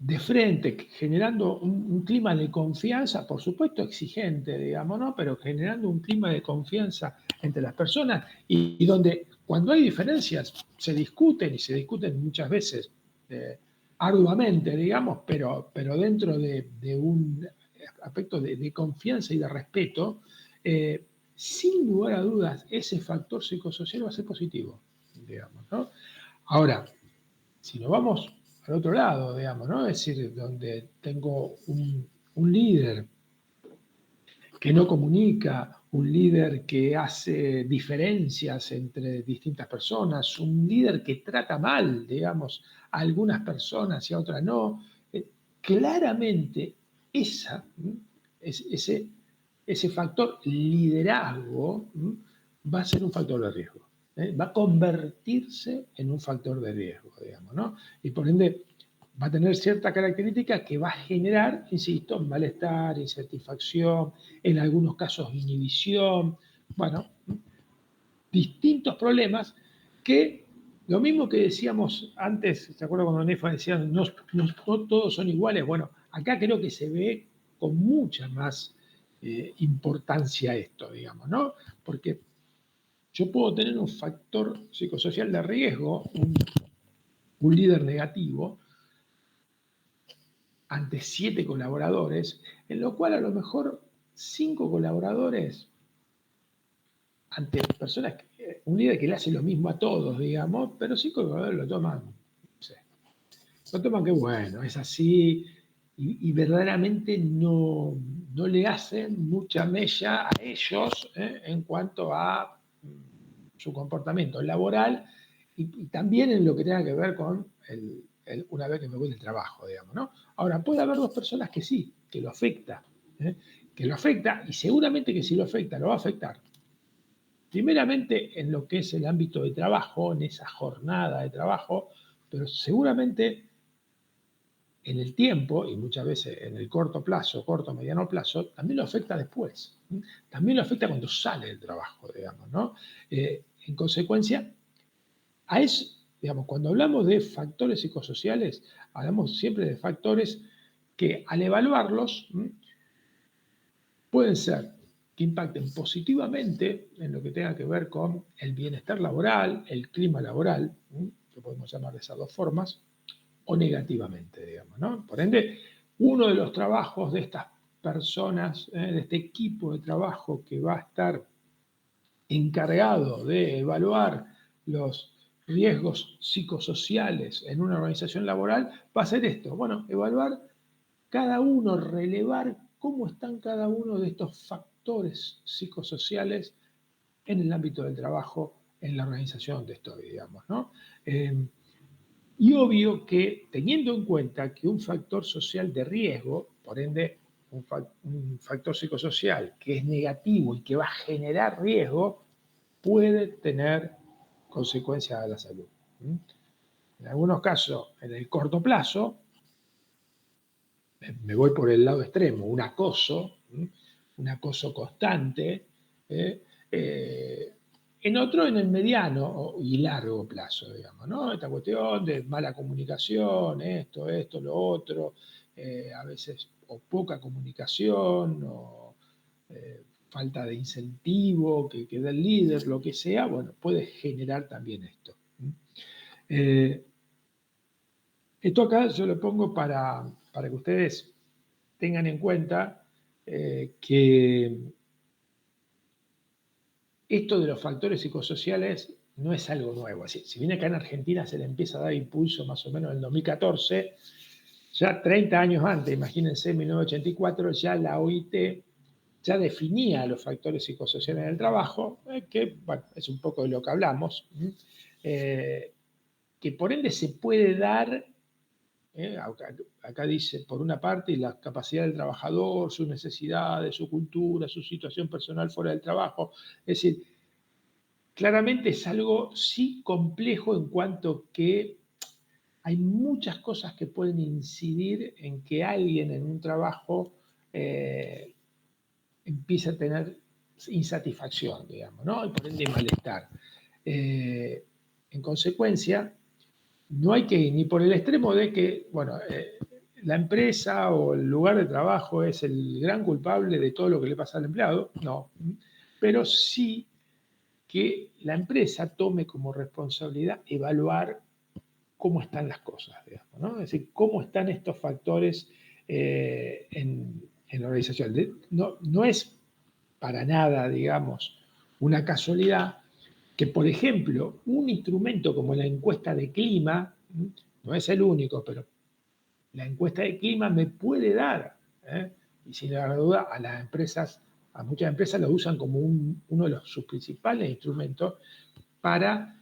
de frente, generando un clima de confianza, por supuesto exigente, digamos, ¿no? Pero generando un clima de confianza entre las personas y donde cuando hay diferencias se discuten y se discuten muchas veces arduamente, digamos, pero dentro de un aspecto de confianza y de respeto, sin lugar a dudas, ese factor psicosocial va a ser positivo, digamos, ¿no? Ahora, si nos vamos al otro lado, digamos, ¿no? Es decir, donde tengo un líder que no comunica un líder que hace diferencias entre distintas personas, un líder que trata mal, digamos, a algunas personas y a otras no. Claramente ese, ese factor liderazgo va a ser un factor de riesgo. Va a convertirse en un factor de riesgo, digamos, ¿no? Y por ende va a tener cierta característica que va a generar, insisto, malestar, insatisfacción, en algunos casos inhibición, bueno, distintos problemas que, lo mismo que decíamos antes, ¿se acuerdan cuando Nefa decía, no todos son iguales? Bueno, acá creo que se ve con mucha más importancia esto, digamos, ¿no? Porque yo puedo tener un factor psicosocial de riesgo, un líder negativo, ante 7 colaboradores, en lo cual a lo mejor 5 colaboradores, ante personas, un líder que le hace lo mismo a todos, digamos, pero 5 colaboradores lo toman, no sé, lo toman que bueno, es así, y verdaderamente no le hacen mucha mella a ellos en cuanto a su comportamiento laboral y también en lo que tenga que ver con una vez que me voy del trabajo, digamos, ¿no? Ahora, puede haber dos personas que sí, que lo afecta, que lo afecta y seguramente que si lo afecta, lo va a afectar. Primeramente en lo que es el ámbito de trabajo, en esa jornada de trabajo, pero seguramente en el tiempo y muchas veces en el corto plazo, corto, mediano plazo, también lo afecta después. También lo afecta cuando sale del trabajo, digamos, ¿no? En consecuencia, a eso, digamos, cuando hablamos de factores psicosociales, hablamos siempre de factores que al evaluarlos pueden ser que impacten positivamente en lo que tenga que ver con el bienestar laboral, el clima laboral, que podemos llamar de esas dos formas, o negativamente, digamos, ¿no? Por ende, uno de los trabajos de estas personas, de este equipo de trabajo que va a estar encargado de evaluar los riesgos psicosociales en una organización laboral, va a ser esto, bueno, evaluar cada uno, relevar cómo están cada uno de estos factores psicosociales en el ámbito del trabajo, en la organización donde estoy, digamos, ¿no? Y obvio que teniendo en cuenta que un factor social de riesgo, por ende un factor psicosocial que es negativo y que va a generar riesgo, puede tener consecuencias a la salud. En algunos casos, en el corto plazo, me voy por el lado extremo, un acoso constante, ¿eh? En otro, en el mediano y largo plazo, digamos, ¿no? Esta cuestión de mala comunicación, esto, lo otro, a veces o poca comunicación o falta de incentivo que da el líder, lo que sea, bueno, puede generar también esto. Eh, Esto acá yo lo pongo para que ustedes tengan en cuenta que esto de los factores psicosociales no es algo nuevo. Si bien acá en Argentina se le empieza a dar impulso más o menos en el 2014, ya 30 años antes, imagínense, en 1984, ya la OIT ya definía los factores psicosociales en el trabajo, que bueno, es un poco de lo que hablamos, que por ende se puede dar. Acá dice, por una parte, la capacidad del trabajador, sus necesidades, su cultura, su situación personal fuera del trabajo. Es decir, claramente es algo sí complejo en cuanto que hay muchas cosas que pueden incidir en que alguien en un trabajo empiece a tener insatisfacción, digamos, ¿no? Y por ende malestar. En consecuencia, no hay que ir ni por el extremo de que, bueno, la empresa o el lugar de trabajo es el gran culpable de todo lo que le pasa al empleado, no, pero sí que la empresa tome como responsabilidad evaluar cómo están las cosas, digamos, ¿no? Es decir, cómo están estos factores en la organización. No es para nada, digamos, una casualidad que, por ejemplo, un instrumento como la encuesta de clima, no es el único, pero la encuesta de clima me puede dar, y sin lugar a duda, a las empresas a muchas empresas lo usan como uno de sus principales instrumentos para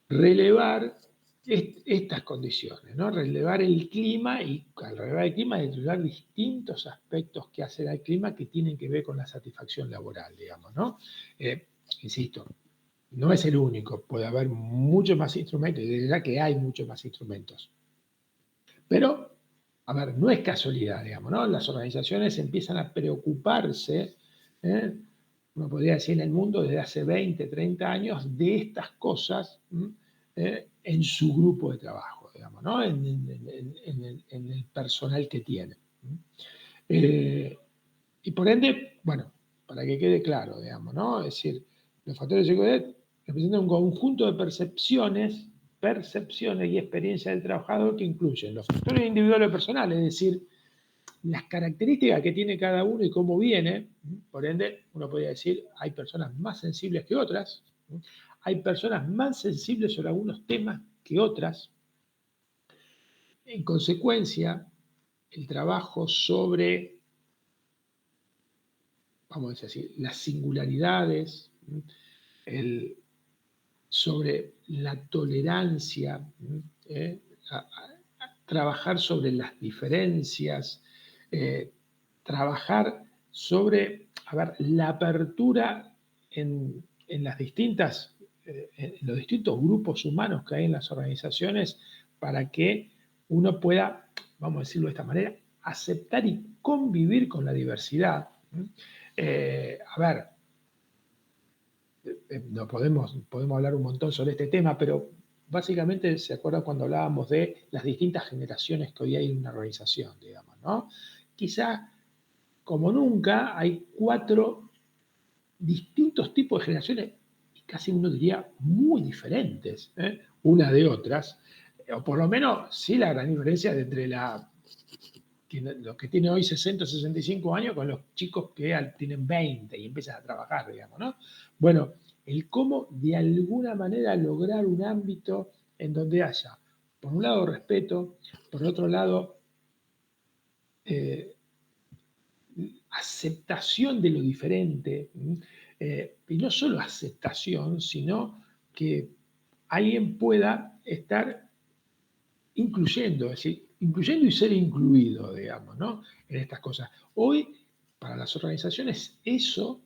relevar estas condiciones, ¿no? Relevar el clima y al relevar el clima, relevar distintos aspectos que hacen al clima que tienen que ver con la satisfacción laboral, digamos, ¿no? Insisto, no es el único, puede haber muchos más instrumentos, y de verdad que hay muchos más instrumentos. Pero, a ver, no es casualidad, digamos, ¿no? Las organizaciones empiezan a preocuparse, uno podría decir en el mundo desde hace 20, 30 años, de estas cosas en su grupo de trabajo, digamos, ¿no? En el personal que tiene. Y por ende, bueno, para que quede claro, digamos, ¿no? Es decir, los factores de seguridad representan un conjunto de percepciones y experiencias del trabajador que incluyen los factores individuales personales, es decir, las características que tiene cada uno y cómo viene. Por ende, uno podría decir, hay personas más sensibles que otras, hay personas más sensibles sobre algunos temas que otras. En consecuencia, el trabajo sobre, vamos a decir así, las singularidades, sobre la tolerancia, trabajar sobre las diferencias, trabajar sobre, a ver, la apertura en las distintas, en los distintos grupos humanos que hay en las organizaciones para que uno pueda, vamos a decirlo de esta manera, aceptar y convivir con la diversidad. A ver, no podemos hablar un montón sobre este tema, pero básicamente se acuerda cuando hablábamos de las distintas generaciones que hoy hay en una organización, digamos, ¿no? Quizá, como nunca, hay 4 distintos tipos de generaciones, y casi uno diría muy diferentes, unas de otras, o por lo menos sí la gran diferencia entre los que tienen hoy 60 o 65 años con los chicos que tienen 20 y empiezan a trabajar, digamos, ¿no? Bueno, el cómo de alguna manera lograr un ámbito en donde haya, por un lado, respeto, por otro lado, aceptación de lo diferente, y no solo aceptación, sino que alguien pueda estar incluyendo, es decir, incluyendo y ser incluido, digamos, ¿no? En estas cosas. Hoy, para las organizaciones, eso,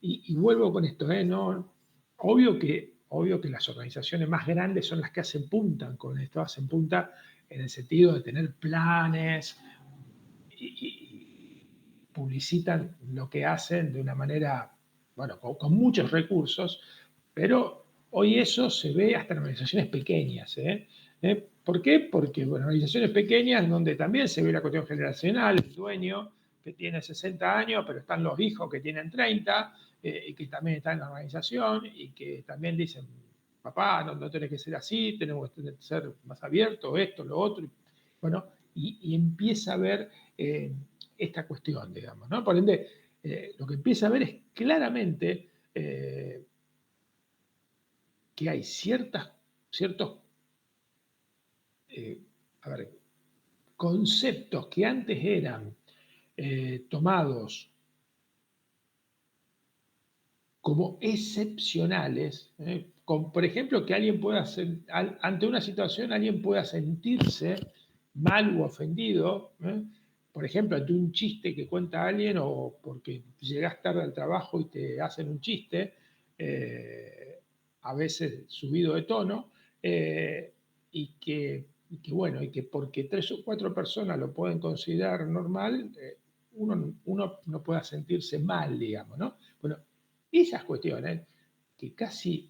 y vuelvo con esto, ¿no? Obvio que las organizaciones más grandes son las que hacen punta con esto, hacen punta en el sentido de tener planes y publicitan lo que hacen de una manera, bueno, con muchos recursos, pero hoy eso se ve hasta en organizaciones pequeñas. ¿Por qué? Porque bueno, organizaciones pequeñas donde también se ve la cuestión generacional, el dueño que tiene 60 años, pero están los hijos que tienen 30 y que también están en la organización y que también dicen, papá, no tenés que ser así, tenemos que ser más abiertos, esto, lo otro. Bueno, y empieza a ver esta cuestión, digamos, ¿no? Por ende, lo que empieza a ver es claramente que hay ciertos a ver, conceptos que antes eran tomados como excepcionales, por ejemplo, que alguien pueda ante una situación alguien pueda sentirse mal o ofendido, por ejemplo, ante un chiste que cuenta alguien o porque llegás tarde al trabajo y te hacen un chiste, a veces subido de tono, y que bueno, y que porque 3 o 4 personas lo pueden considerar normal, uno no pueda sentirse mal, digamos, ¿no? Bueno, esas cuestiones que casi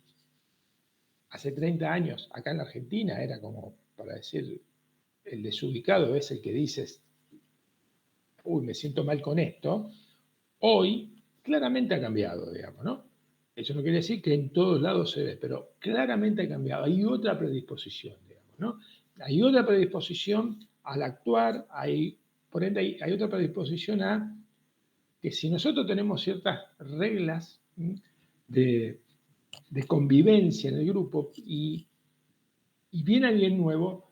hace 30 años acá en la Argentina era como, para decir, el desubicado es el que dices, uy, me siento mal con esto, hoy claramente ha cambiado, digamos, ¿no? Eso no quiere decir que en todos lados se ve, pero claramente ha cambiado. Hay otra predisposición, digamos, ¿no? Hay otra predisposición al actuar, por ende hay otra predisposición a que si nosotros tenemos ciertas reglas de, de convivencia en el grupo y viene alguien nuevo,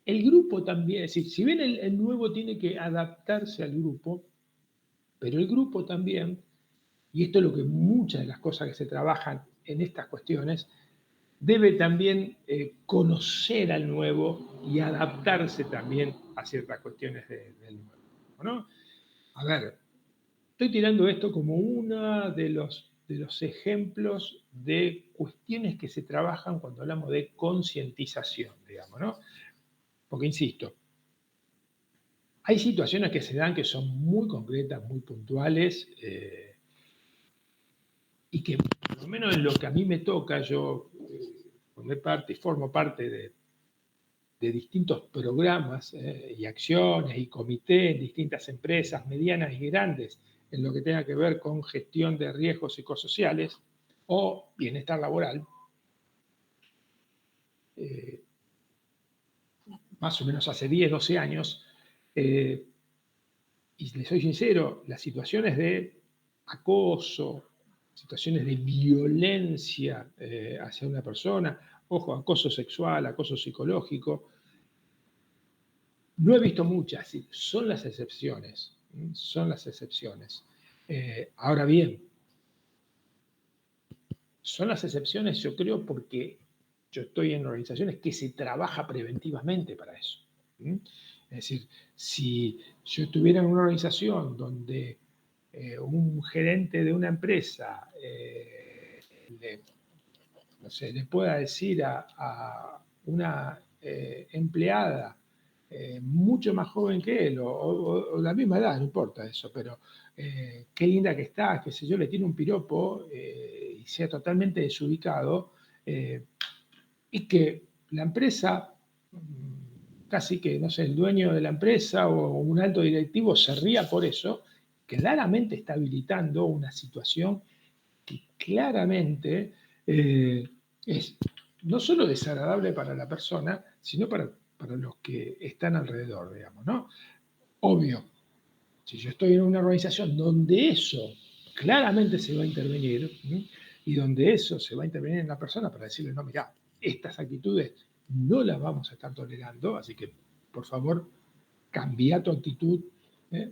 el grupo también, es decir, si bien el nuevo tiene que adaptarse al grupo, Pero el grupo también, y esto es lo que muchas de las cosas que se trabajan en estas cuestiones, debe también conocer al nuevo y adaptarse también a ciertas cuestiones del nuevo, ¿no? A ver, estoy tirando esto como uno de los ejemplos de cuestiones que se trabajan cuando hablamos de concientización, digamos, ¿no? Porque, insisto, hay situaciones que se dan que son muy concretas, muy puntuales, y que, por lo menos en lo que a mí me toca, yo formé parte y formo parte de distintos programas y acciones y comités en distintas empresas medianas y grandes en lo que tenga que ver con gestión de riesgos psicosociales o bienestar laboral. Más o menos hace 10, 12 años, y les soy sincero, las situaciones de acoso, situaciones de violencia hacia una persona, ojo, acoso sexual, acoso psicológico, no he visto muchas, son las excepciones, son las excepciones. Ahora bien, son las excepciones, yo creo, porque yo estoy en organizaciones que se trabaja preventivamente para eso. Es decir, si yo estuviera en una organización donde un gerente de una empresa no sé, le pueda decir a una empleada mucho más joven que él, o la misma edad, no importa eso, pero qué linda que está, qué sé yo, le tiene un piropo y sea totalmente desubicado, y que la empresa, casi que, no sé, el dueño de la empresa o un alto directivo se ría por eso, claramente está habilitando una situación que claramente es no solo desagradable para la persona, sino para los que están alrededor, digamos, ¿no? Obvio, si yo estoy en una organización donde eso claramente se va a intervenir, ¿sí? Y donde eso se va a intervenir en la persona para decirle, no, mira, estas actitudes no las vamos a estar tolerando, así que por favor cambia tu actitud. ¿eh?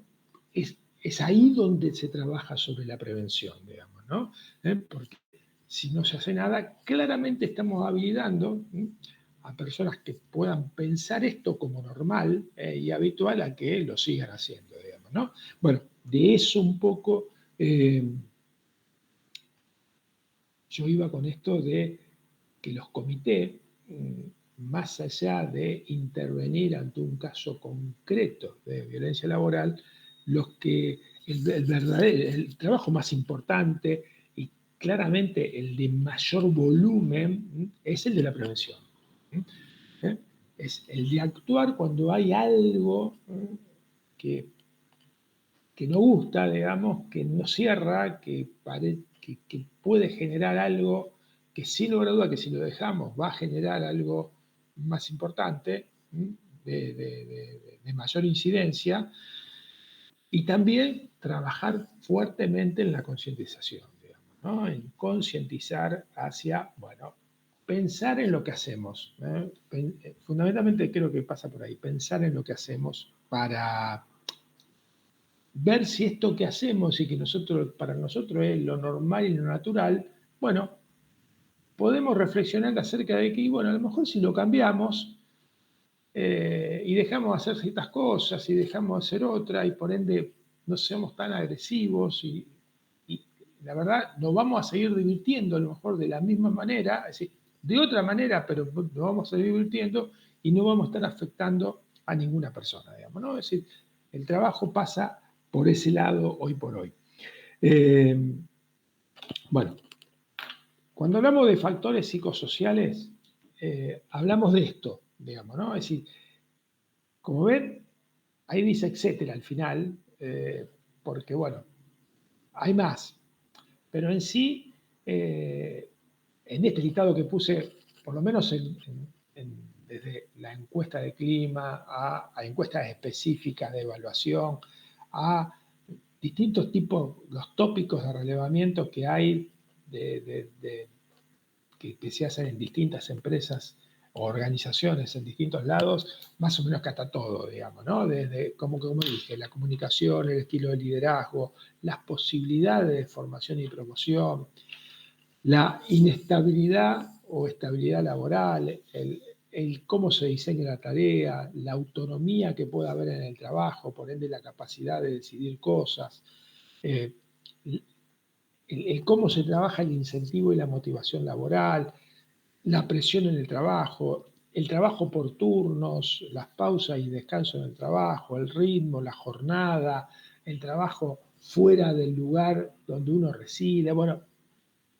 Es ahí donde se trabaja sobre la prevención, digamos, ¿no? Porque si no se hace nada, claramente estamos habilitando a personas que puedan pensar esto como normal y habitual a que lo sigan haciendo, digamos, ¿no? Bueno, de eso un poco yo iba con esto de que los comités, más allá de intervenir ante un caso concreto de violencia laboral, el trabajo más importante y claramente el de mayor volumen es el de la prevención. ¿eh? Es el de actuar cuando hay algo que, que no gusta, digamos, que no cierra, que puede generar algo que sin lugar a duda que si lo dejamos va a generar algo más importante, de mayor incidencia, y también trabajar fuertemente en la concientización, digamos, ¿no? En concientizar hacia, bueno, pensar en lo que hacemos. Fundamentalmente creo que pasa por ahí, pensar en lo que hacemos para ver si esto que hacemos y que para nosotros es lo normal y lo natural, bueno, podemos reflexionar acerca de que, bueno, a lo mejor si lo cambiamos y dejamos de hacer ciertas cosas y dejamos de hacer otras y por ende no seamos tan agresivos y la verdad nos vamos a seguir divirtiendo a lo mejor de la misma manera, es decir, de otra manera, pero nos vamos a seguir divirtiendo y no vamos a estar afectando a ninguna persona, digamos, ¿no? Es decir, el trabajo pasa por ese lado hoy por hoy. Bueno, cuando hablamos de factores psicosociales, hablamos de esto, digamos, ¿no? Es decir, como ven, ahí dice etcétera al final, porque bueno, hay más. Pero en sí, en este listado que puse, por lo menos desde la encuesta de clima a encuestas específicas de evaluación, a distintos tipos, los tópicos de relevamiento que hay que se hacen en distintas empresas o organizaciones en distintos lados, más o menos que hasta todo, digamos, ¿no? Desde, como dije, la comunicación, el estilo de liderazgo, las posibilidades de formación y promoción, la inestabilidad o estabilidad laboral, el cómo se diseña la tarea, la autonomía que puede haber en el trabajo, por ende la capacidad de decidir cosas, eh, el cómo se trabaja el incentivo y la motivación laboral, la presión en el trabajo por turnos, las pausas y descansos en el trabajo, el ritmo, la jornada, el trabajo fuera del lugar donde uno reside. Bueno,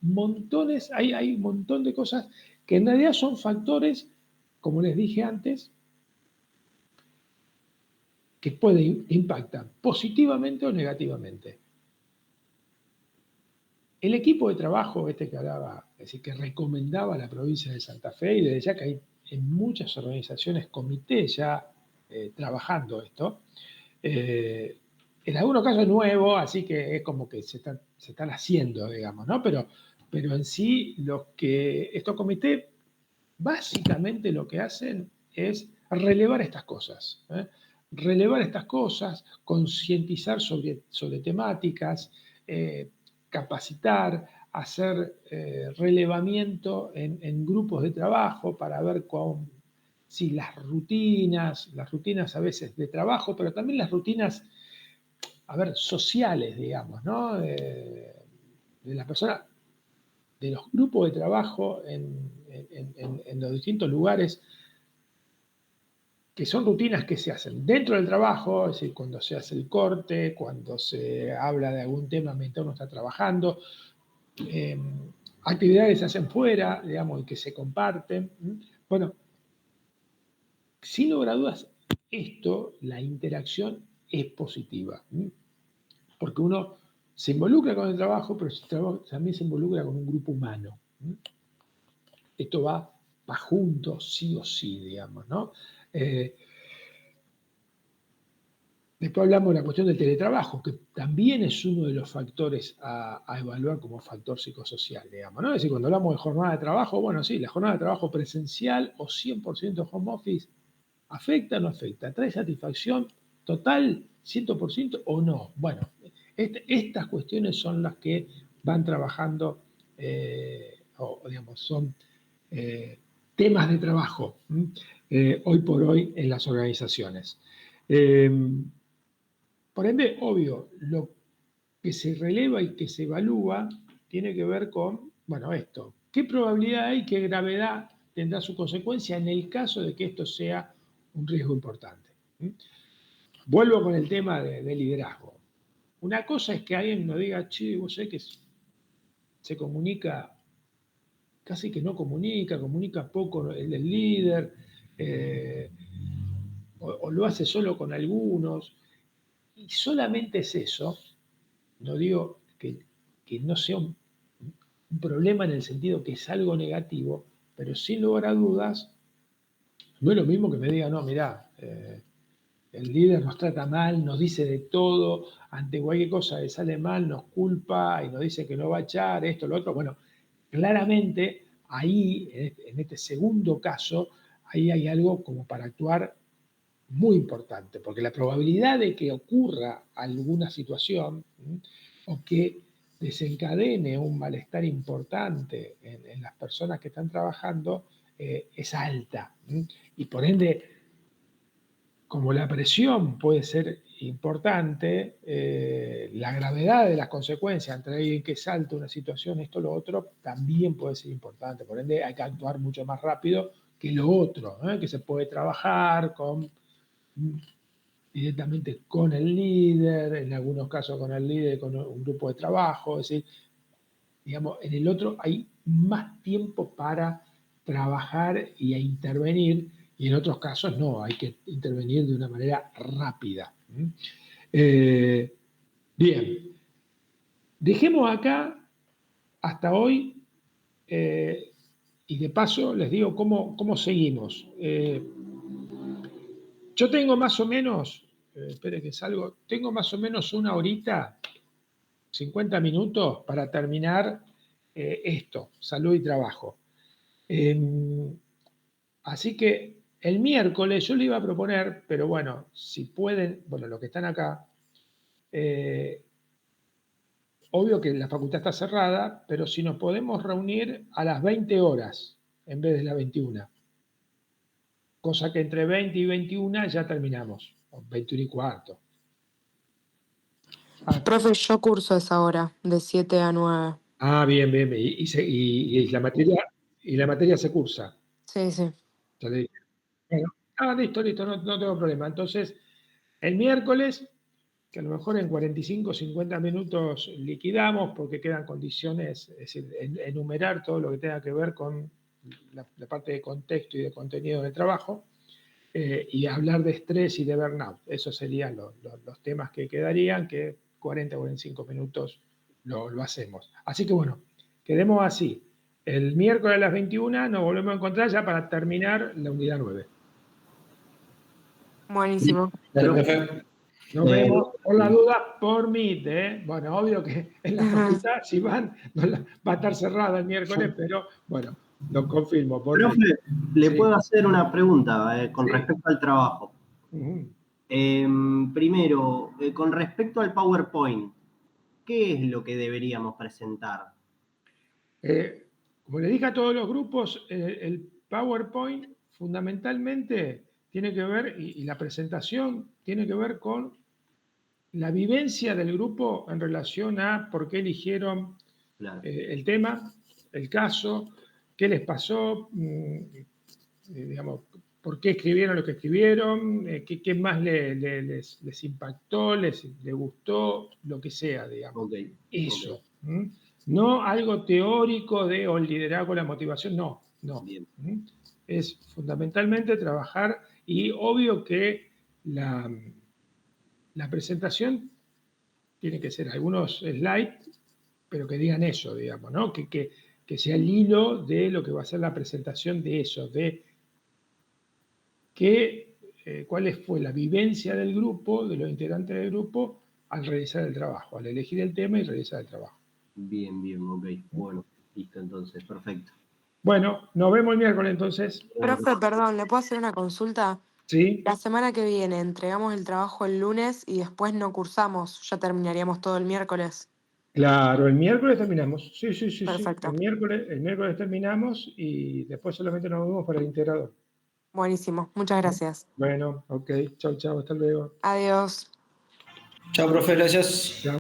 montones, hay un montón de cosas que en realidad son factores, como les dije antes, que pueden impactar positivamente o negativamente. El equipo de trabajo, que hablaba, es decir, que recomendaba a la provincia de Santa Fe, y desde ya que hay en muchas organizaciones comités ya trabajando esto, en algunos casos nuevo, así que es como que se están haciendo, digamos, ¿no? Pero en sí, estos comités básicamente lo que hacen es relevar estas cosas, ¿eh? Relevar estas cosas, concientizar sobre temáticas, capacitar, hacer relevamiento en grupos de trabajo para ver si las rutinas a veces de trabajo, pero también las rutinas, a ver, sociales, digamos, ¿no? De las personas, de los grupos de trabajo en los distintos lugares, que son rutinas que se hacen dentro del trabajo, es decir, cuando se hace el corte, cuando se habla de algún tema mientras uno está trabajando, eh, actividades que se hacen fuera, digamos, y que se comparten. Bueno, sin lugar a dudas, la interacción es positiva, porque uno se involucra con el trabajo, pero también se involucra con un grupo humano. Esto va junto, sí o sí, digamos, ¿no? Después hablamos de la cuestión del teletrabajo, que también es uno de los factores a evaluar como factor psicosocial, digamos, ¿no? Es decir, cuando hablamos de jornada de trabajo, bueno, sí, la jornada de trabajo presencial o 100% home office, ¿afecta o no afecta? ¿Trae satisfacción total, 100% o no? Bueno, estas cuestiones son las que van trabajando, o digamos, son temas de trabajo hoy por hoy en las organizaciones. Eh, por ende, obvio, lo que se releva y que se evalúa tiene que ver con, bueno, esto, ¿qué probabilidad hay, qué gravedad tendrá su consecuencia en el caso de que esto sea un riesgo importante? Vuelvo con el tema de liderazgo. Una cosa es que alguien nos diga, che, vos sabés que se comunica, casi que no comunica poco el líder, eh, o lo hace solo con algunos, y solamente es eso. No digo que no sea un problema en el sentido que es algo negativo, pero sin lugar a dudas, no es lo mismo que me diga, no, mirá, el líder nos trata mal, nos dice de todo, ante cualquier cosa que sale mal nos culpa y nos dice que no va a echar esto, lo otro. Bueno, claramente ahí, en este segundo caso, ahí hay algo como para actuar muy importante, porque la probabilidad de que ocurra alguna situación o que desencadene un malestar importante en las personas que están trabajando es alta. Y por ende, como la presión puede ser importante, la gravedad de las consecuencias entre alguien que salta una situación, esto, lo otro, también puede ser importante. Por ende, hay que actuar mucho más rápido que lo otro, que se puede trabajar directamente con el líder, en algunos casos con el líder, con un grupo de trabajo, es decir, digamos, en el otro hay más tiempo para trabajar y a intervenir, y en otros casos no, hay que intervenir de una manera rápida. Eh, bien, dejemos acá hasta hoy, y de paso les digo cómo seguimos. Yo tengo más o menos, espere que salgo, tengo más o menos una horita, 50 minutos para terminar esto, salud y trabajo. Así que el miércoles yo le iba a proponer, pero bueno, si pueden, bueno, los que están acá, obvio que la facultad está cerrada, pero si nos podemos reunir a las 20 horas en vez de las 21. Cosa que entre 20 y 21 ya terminamos, o 21 y cuarto. Profe, yo curso esa hora, de 7 a 9. Bien, bien, bien. Y la materia se cursa. Sí, sí. Ya le dije. Bueno, listo, no tengo problema. Entonces, el miércoles, que a lo mejor en 45 o 50 minutos liquidamos, porque quedan condiciones, es decir, enumerar todo lo que tenga que ver con la parte de contexto y de contenido del trabajo, y hablar de estrés y de burnout. Esos serían los temas que quedarían, que 40 o 45 minutos lo hacemos. Así que bueno, quedemos así. El miércoles a las 21 nos volvemos a encontrar ya para terminar la unidad 9. Buenísimo. Dale, profe. Nos vemos. Por la duda, por Meet, ¿eh? Bueno, obvio que en la facultad, si van, va a estar cerrada el miércoles, pero bueno, lo confirmo. Por Profe, Meet. le Sí. puedo hacer una pregunta con Sí. respecto al trabajo. Primero, con respecto al PowerPoint, ¿qué es lo que deberíamos presentar? Como le dije a todos los grupos, el PowerPoint fundamentalmente tiene que ver, y la presentación tiene que ver con la vivencia del grupo en relación a por qué eligieron Claro. el tema, el caso, qué les pasó, digamos, por qué escribieron lo que escribieron, qué más les impactó, les gustó, lo que sea, digamos. Okay. Eso. Okay. No algo teórico de o el liderazgo, la motivación, no. Bien. Es fundamentalmente trabajar, y obvio que la presentación tiene que ser algunos slides, pero que digan eso, digamos, ¿no? Que sea el hilo de lo que va a ser la presentación de eso, de cuál fue la vivencia del grupo, de los integrantes del grupo, al realizar el trabajo, al elegir el tema y realizar el trabajo. Bien, ok. Bueno, listo entonces, perfecto. Bueno, nos vemos el miércoles entonces. Profe, perdón, ¿le puedo hacer una consulta? Sí. La semana que viene entregamos el trabajo el lunes y después no cursamos, ya terminaríamos todo el miércoles. Claro, el miércoles terminamos. Sí. Perfecto. El miércoles terminamos y después solamente nos vemos para el integrador. Buenísimo, muchas gracias. Bueno, ok. Chau, hasta luego. Adiós. Chao, profe, gracias. Chao.